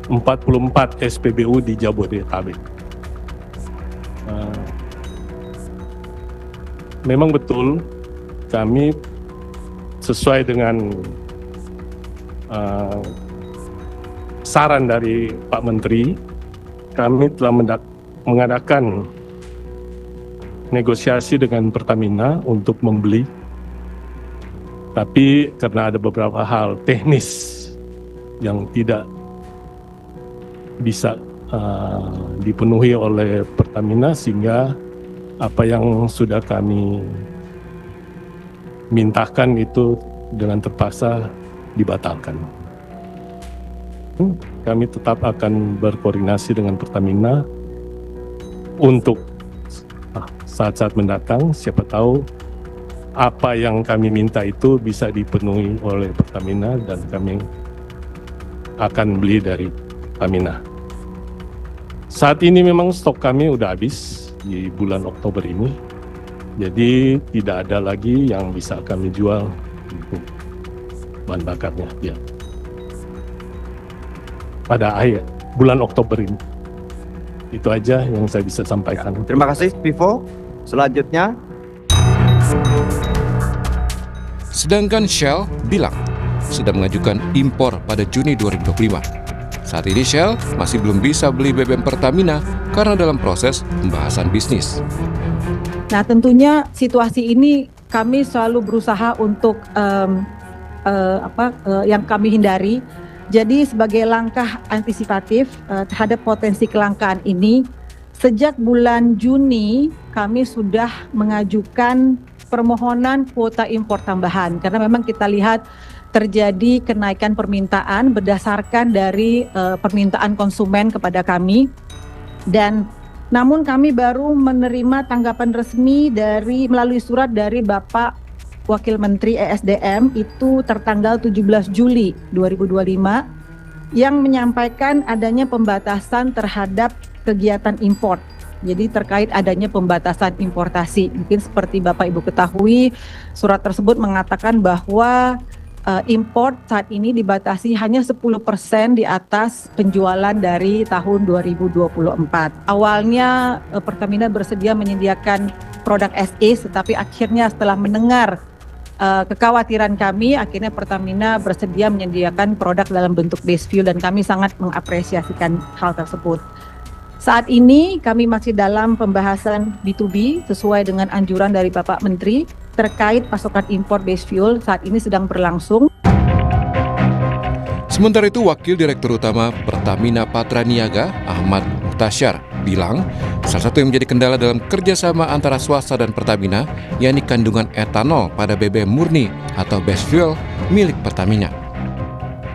Speaker 5: 44 SPBU di Jabodetabek. memang betul kami sesuai dengan saran dari Pak Menteri, kami telah mengadakan negosiasi dengan Pertamina untuk membeli. Tapi karena ada beberapa hal teknis yang tidak bisa dipenuhi oleh Pertamina, sehingga apa yang sudah kami mintakan itu dengan terpaksa dibatalkan. Kami tetap akan berkoordinasi dengan Pertamina untuk saat-saat mendatang, siapa tahu apa yang kami minta itu bisa dipenuhi oleh Pertamina dan kami akan beli dari Pertamina. Saat ini memang stok kami udah habis di bulan Oktober ini, jadi tidak ada lagi yang bisa kami jual untuk bahan bakarnya. Ya. Pada akhir bulan Oktober ini. Itu aja yang saya bisa sampaikan.
Speaker 7: Terima kasih, Vivo. Selanjutnya.
Speaker 19: Sedangkan Shell bilang sudah mengajukan impor pada Juni 2025. Saat ini Shell masih belum bisa beli BBM Pertamina karena dalam proses pembahasan bisnis.
Speaker 23: Nah, tentunya situasi ini kami selalu berusaha untuk yang kami hindari. Jadi sebagai langkah antisipatif terhadap potensi kelangkaan ini, sejak bulan Juni kami sudah mengajukan permohonan kuota impor tambahan karena memang kita lihat terjadi kenaikan permintaan berdasarkan dari permintaan konsumen kepada kami, dan namun kami baru menerima tanggapan resmi melalui surat dari Bapak Wakil Menteri ESDM itu tertanggal 17 Juli 2025 yang menyampaikan adanya pembatasan terhadap kegiatan impor. Jadi terkait adanya pembatasan importasi, mungkin seperti Bapak Ibu ketahui, surat tersebut mengatakan bahwa import saat ini dibatasi hanya 10% di atas penjualan dari tahun 2024. Awalnya Pertamina bersedia menyediakan produk SE, tetapi akhirnya setelah mendengar kekhawatiran kami, akhirnya Pertamina bersedia menyediakan produk dalam bentuk base fuel dan kami sangat mengapresiasikan hal tersebut. Saat ini kami masih dalam pembahasan B2B sesuai dengan anjuran dari Bapak Menteri terkait pasokan impor base fuel saat ini sedang berlangsung.
Speaker 19: Sementara itu, Wakil Direktur Utama Pertamina Patraniaga, Ahmad Muhtasyar, bilang salah satu yang menjadi kendala dalam kerjasama antara swasta dan Pertamina yakni kandungan etanol pada BBM murni atau base fuel milik Pertamina.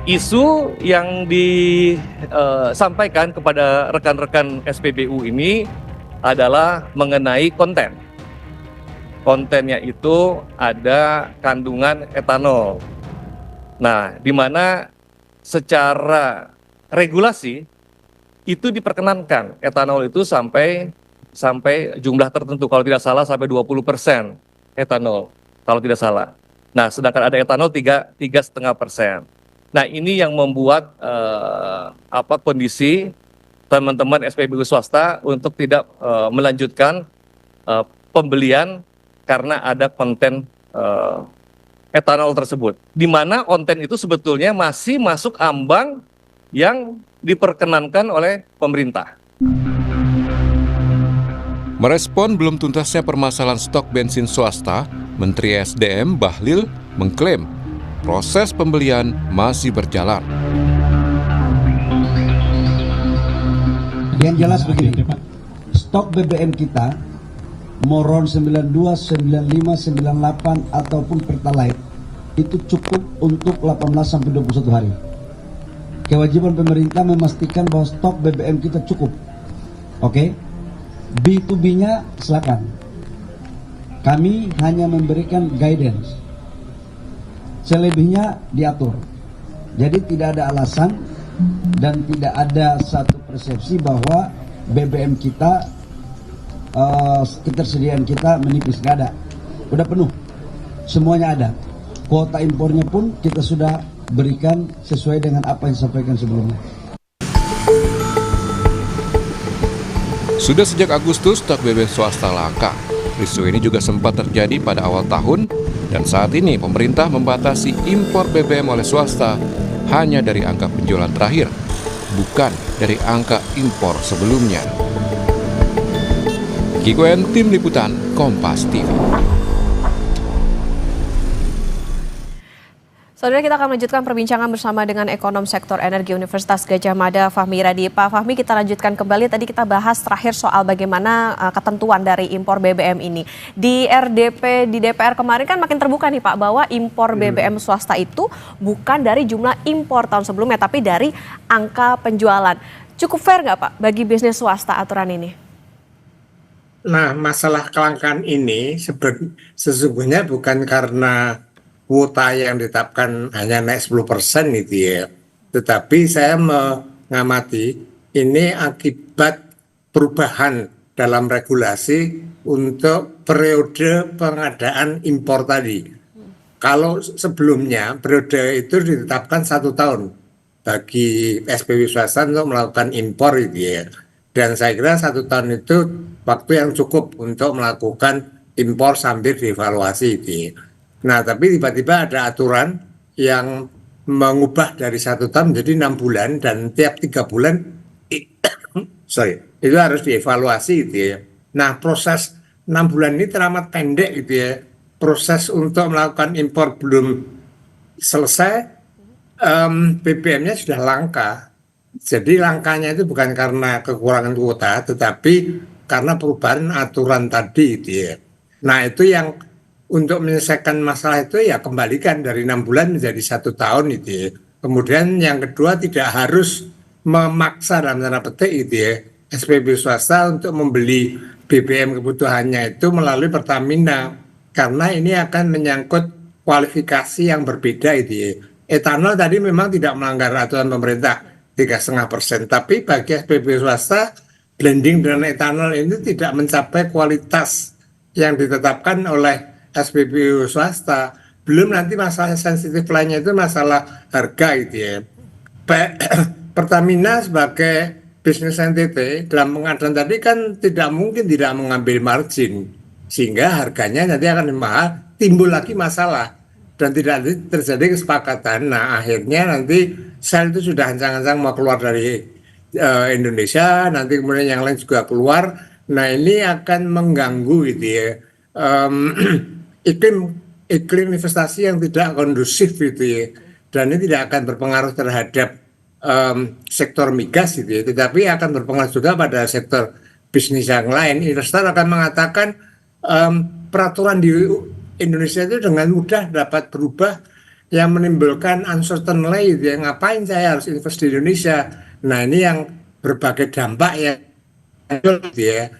Speaker 24: Isu yang disampaikan kepada rekan-rekan SPBU ini adalah mengenai konten. Kontennya itu ada kandungan etanol. Nah, di mana secara regulasi itu diperkenankan etanol itu sampai jumlah tertentu, kalau tidak salah sampai 20% etanol, kalau tidak salah. Nah, sedangkan ada etanol 3,5%. Nah, ini yang membuat kondisi teman-teman SPBU swasta untuk tidak melanjutkan pembelian karena ada konten etanol tersebut, di mana konten itu sebetulnya masih masuk ambang yang diperkenankan oleh pemerintah.
Speaker 19: Merespon belum tuntasnya permasalahan stok bensin swasta, Menteri SDM Bahlil mengklaim proses pembelian masih berjalan.
Speaker 25: Yang jelas begini, stok BBM kita Moron 92, 95, 98 ataupun Pertalite itu cukup untuk 18-21 hari. Kewajiban pemerintah memastikan bahwa stok BBM kita cukup. Oke? B2B-nya silakan. Kami hanya memberikan guidance. Selebihnya diatur. Jadi tidak ada alasan dan tidak ada satu persepsi bahwa BBM kita ketersediaan kita menipis, nggak ada, udah penuh, semuanya ada. Kuota impornya pun kita sudah berikan sesuai dengan apa yang disampaikan sebelumnya.
Speaker 19: Sudah sejak Agustus stok BBM swasta langka. Peristiwa ini juga sempat terjadi pada awal tahun dan saat ini pemerintah membatasi impor BBM oleh swasta hanya dari angka penjualan terakhir, bukan dari angka impor sebelumnya. Kikuen, Tim Liputan, Kompas TV.
Speaker 21: Saudara, kita akan melanjutkan perbincangan bersama dengan ekonom sektor energi Universitas Gadjah Mada, Fahmi Radi. Pak Fahmi, kita lanjutkan kembali. Tadi kita bahas terakhir soal bagaimana ketentuan dari impor BBM ini. Di RDP di DPR kemarin kan makin terbuka nih Pak, bahwa impor BBM swasta itu bukan dari jumlah impor tahun sebelumnya, tapi dari angka penjualan. Cukup fair nggak Pak bagi bisnis swasta aturan ini?
Speaker 22: Nah, masalah kelangkaan ini sesungguhnya bukan karena kuota yang ditetapkan hanya naik 10% gitu ya. Tetapi saya mengamati ini akibat perubahan dalam regulasi untuk periode pengadaan impor tadi. Kalau sebelumnya periode itu ditetapkan 1 tahun bagi SPB swasta untuk melakukan impor gitu ya. Dan saya kira 1 tahun itu waktu yang cukup untuk melakukan impor sambil dievaluasi gitu ya. Nah, tapi tiba-tiba ada aturan yang mengubah dari 1 tahun menjadi 6 bulan dan tiap 3 bulan itu harus dievaluasi gitu ya. Nah, proses 6 bulan ini teramat pendek gitu ya. Proses untuk melakukan impor belum selesai, BBM-nya sudah langka. Jadi langkanya itu bukan karena kekurangan kuota, tetapi karena perubahan aturan tadi gitu ya. Nah, itu yang untuk menyelesaikan masalah itu ya kembalikan dari 6 bulan menjadi 1 tahun itu ya. Kemudian yang kedua tidak harus memaksa dalam tanda petik itu ya SPB swasta untuk membeli BBM kebutuhannya itu melalui Pertamina, karena ini akan menyangkut kualifikasi yang berbeda itu ya. Etanol tadi memang tidak melanggar aturan pemerintah 3,5%, tapi bagi SPB swasta blending dengan etanol ini tidak mencapai kualitas yang ditetapkan oleh SPBU swasta. Belum nanti masalah sensitif lainnya itu masalah harga gitu ya. Pertamina sebagai bisnis entity dalam pengadaan tadi kan tidak mungkin tidak mengambil margin, sehingga harganya nanti akan mahal, timbul lagi masalah dan tidak terjadi kesepakatan. Nah, akhirnya nanti Shell itu sudah ancang-ancang mau keluar dari Indonesia, nanti kemudian yang lain juga keluar. Nah, ini akan mengganggu gitu ya. Iklim investasi yang tidak kondusif gitu ya, dan ini tidak akan berpengaruh terhadap sektor migas gitu ya, tetapi akan berpengaruh juga pada sektor bisnis yang lain. Investor akan mengatakan peraturan di Indonesia itu dengan mudah dapat berubah yang menimbulkan uncertainty gitu ya. Ngapain saya harus invest di Indonesia? Nah, ini yang berbagai dampak ya gitu ya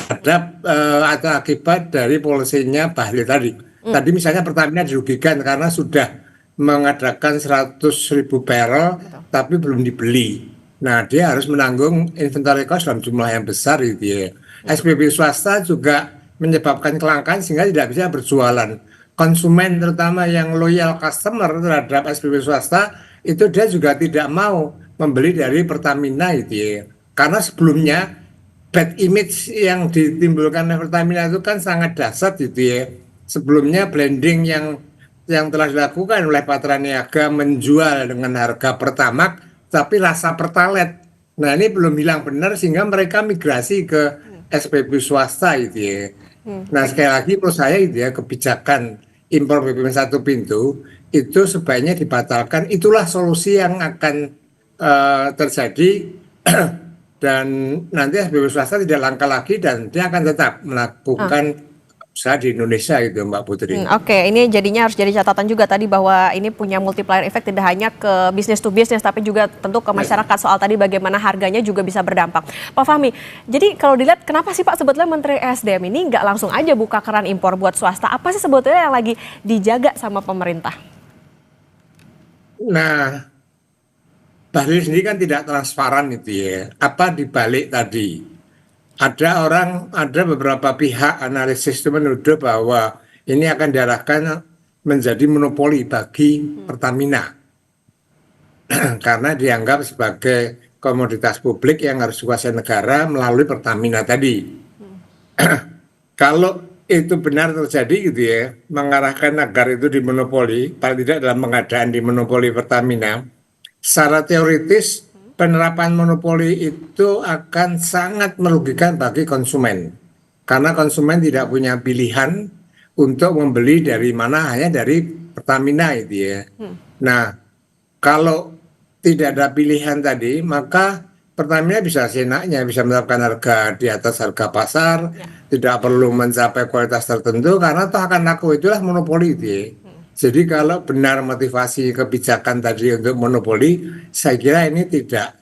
Speaker 22: terhadap atau akibat dari polisinya Bahlil tadi. Tadi misalnya Pertamina dirugikan karena sudah mengadakan 100.000 barrel tapi belum dibeli. Nah, dia harus menanggung inventory cost dalam jumlah yang besar gitu ya. SPB swasta juga menyebabkan kelangkaan sehingga tidak bisa berjualan. Konsumen terutama yang loyal customer terhadap SPB swasta itu dia juga tidak mau membeli dari Pertamina gitu ya. Karena sebelumnya bad image yang ditimbulkan oleh Pertamina itu kan sangat dahsyat gitu ya. Sebelumnya blending yang telah dilakukan oleh Patraniaga menjual dengan harga Pertamax tapi rasa Pertalite. Nah, ini belum hilang benar sehingga mereka migrasi ke SPB swasta gitu ya. Nah, sekali lagi menurut saya gitu ya, kebijakan impor BBM satu pintu itu sebaiknya dibatalkan. Itulah solusi yang akan terjadi dan nanti SPB swasta tidak langka lagi dan dia akan tetap melakukan usaha di Indonesia gitu Mbak Putri.
Speaker 21: Oke, ini jadinya harus jadi catatan juga tadi bahwa ini punya multiplier effect tidak hanya ke bisnis to bisnis tapi juga tentu ke masyarakat soal tadi bagaimana harganya juga bisa berdampak. Pak Fahmi, jadi kalau dilihat kenapa sih Pak sebetulnya Menteri SDM ini nggak langsung aja buka keran impor buat swasta? Apa sih sebetulnya yang lagi dijaga sama pemerintah?
Speaker 22: Nah, Bahlil sendiri kan tidak transparan itu ya. Apa dibalik tadi? Ada beberapa pihak analisis itu menuduh bahwa ini akan diarahkan menjadi monopoli bagi Pertamina. Karena dianggap sebagai komoditas publik yang harus dikuasai negara melalui Pertamina tadi. kalau itu benar terjadi gitu ya, mengarahkan agar itu dimonopoli, paling tidak dalam pengadaan di monopoli Pertamina, secara teoritis penerapan monopoli itu akan sangat merugikan bagi konsumen. Karena konsumen tidak punya pilihan untuk membeli dari mana, hanya dari Pertamina itu ya. Nah, kalau tidak ada pilihan tadi, maka Pertamina bisa seenaknya, bisa menetapkan harga di atas harga pasar, tidak perlu mencapai kualitas tertentu, karena toh akan laku, itulah monopoli itu ya. Jadi kalau benar motivasi kebijakan tadi untuk monopoli, saya kira ini tidak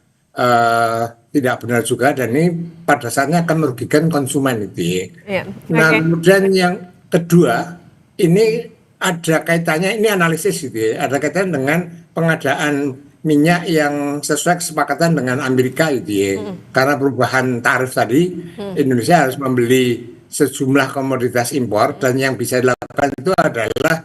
Speaker 22: benar juga, dan ini pada dasarnya akan merugikan konsumen itu ya. Nah, kemudian yang kedua, ini ada kaitannya, ini analisis gitu ya, ada kaitan dengan pengadaan minyak yang sesuai kesepakatan dengan Amerika gitu ya. Karena perubahan tarif tadi, Indonesia harus membeli sejumlah komoditas impor, dan yang bisa dilakukan itu adalah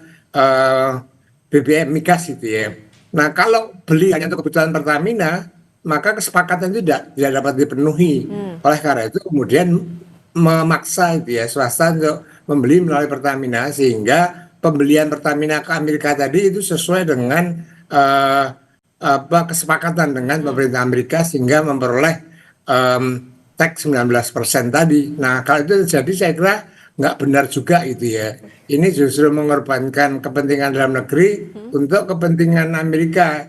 Speaker 22: BBM migas gitu ya. Nah, kalau beli hanya untuk kebutuhan Pertamina, maka kesepakatan itu tidak dapat dipenuhi. Oleh karena itu kemudian memaksa itu ya swasta untuk membeli melalui Pertamina, sehingga pembelian Pertamina ke Amerika tadi itu sesuai dengan kesepakatan dengan pemerintah Amerika, sehingga memperoleh tax 19% tadi. Nah, kalau itu terjadi saya kira nggak benar juga itu ya. Ini justru mengorbankan kepentingan dalam negeri untuk kepentingan Amerika.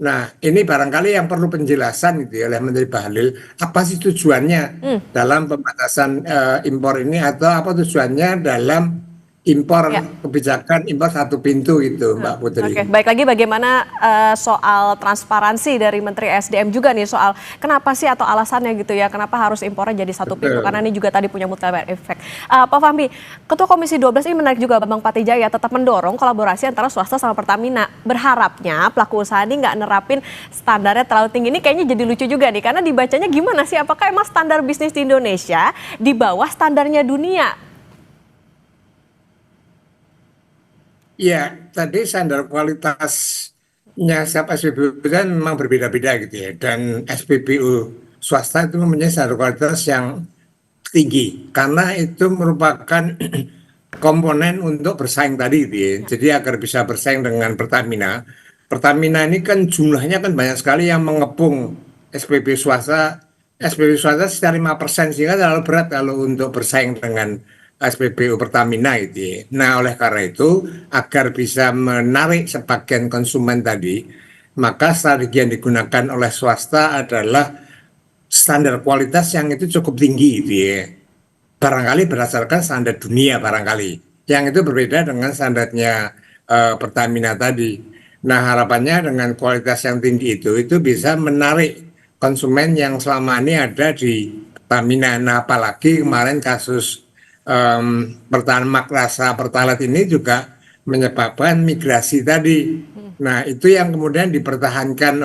Speaker 22: Nah, ini barangkali yang perlu penjelasan itu ya oleh Menteri Bahlil, apa sih tujuannya dalam pembatasan impor ini, atau apa tujuannya dalam impor kebijakan impor satu pintu itu, Mbak Putri.
Speaker 21: Oke, baik lagi bagaimana soal transparansi dari Menteri SDM juga nih, soal kenapa sih atau alasannya gitu ya, kenapa harus impornya jadi satu pintu, karena ini juga tadi punya multiplier effect. Pak Fahmi, Ketua Komisi 12 ini menarik juga Bambang Patijaya tetap mendorong kolaborasi antara swasta sama Pertamina. Berharapnya pelaku usaha ini nggak nerapin standarnya terlalu tinggi. Ini kayaknya jadi lucu juga nih, karena dibacanya gimana sih, apakah emang standar bisnis di Indonesia di bawah standarnya dunia?
Speaker 22: Ya, tadi standar kualitasnya setiap SPBU kan memang berbeda-beda gitu ya. Dan SPBU swasta itu mempunyai standar kualitas yang tinggi, karena itu merupakan komponen untuk bersaing tadi gitu ya. Jadi agar bisa bersaing dengan Pertamina. Pertamina ini kan jumlahnya kan banyak sekali yang mengepung SPBU swasta. SPBU swasta sekitar 5%, sehingga terlalu berat kalau untuk bersaing dengan SPBU Pertamina itu ya. Nah, oleh karena itu agar bisa menarik sebagian konsumen tadi, maka strategi yang digunakan oleh swasta adalah standar kualitas yang itu cukup tinggi gitu ya. Barangkali berdasarkan standar dunia barangkali, yang itu berbeda dengan standarnya Pertamina tadi. Nah, harapannya dengan kualitas yang tinggi itu bisa menarik konsumen yang selama ini ada di Pertamina. Nah, apalagi kemarin kasus Pertamax rasa Pertalite ini juga menyebabkan migrasi tadi. Nah, itu yang kemudian dipertahankan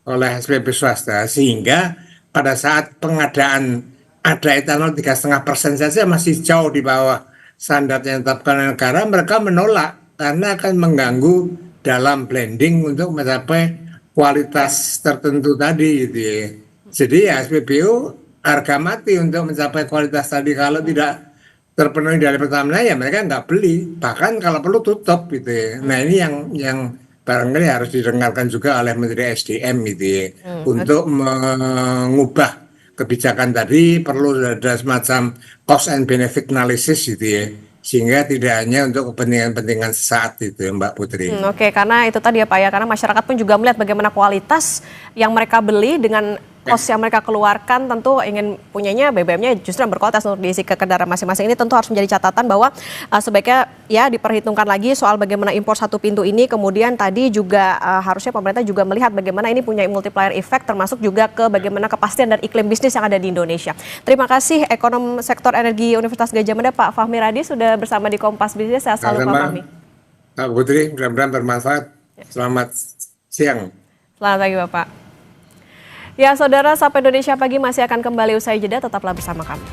Speaker 22: oleh SPB swasta, sehingga pada saat pengadaan ada etanol 3,5% saja masih jauh di bawah standar yang ditetapkan negara, mereka menolak karena akan mengganggu dalam blending untuk mencapai kualitas tertentu tadi gitu ya. Jadi ya SPBU harga mati untuk mencapai kualitas tadi. Kalau tidak terpenuhi dari Pertamina ya mereka nggak beli, bahkan kalau perlu tutup gitu ya. Nah, ini yang barangkali harus didengarkan juga oleh Menteri SDM gitu ya. Untuk mengubah kebijakan tadi perlu ada semacam cost and benefit analysis gitu ya, sehingga tidak hanya untuk kepentingan-kepentingan sesaat itu ya, Mbak Putri.
Speaker 21: Oke, karena itu tadi ya Pak ya, karena masyarakat pun juga melihat bagaimana kualitas yang mereka beli dengan cost yang mereka keluarkan, tentu ingin punyanya BBM-nya justru yang berkualitas untuk diisi ke kendaraan masing-masing. Ini tentu harus menjadi catatan bahwa sebaiknya ya diperhitungkan lagi soal bagaimana impor satu pintu ini. Kemudian tadi juga harusnya pemerintah juga melihat bagaimana ini punya multiplier effect, termasuk juga ke bagaimana kepastian dan iklim bisnis yang ada di Indonesia. Terima kasih Ekonom Sektor Energi Universitas Gadjah Mada Pak Fahmi Radi sudah bersama di Kompas Bisnis. Saya selalu Pak Fahmi.
Speaker 22: Pak Putri, mudah-mudahan bermanfaat. Selamat siang.
Speaker 21: Selamat pagi Bapak. Ya, Saudara, Sapa Indonesia Pagi masih akan kembali usai jeda, tetaplah bersama kami.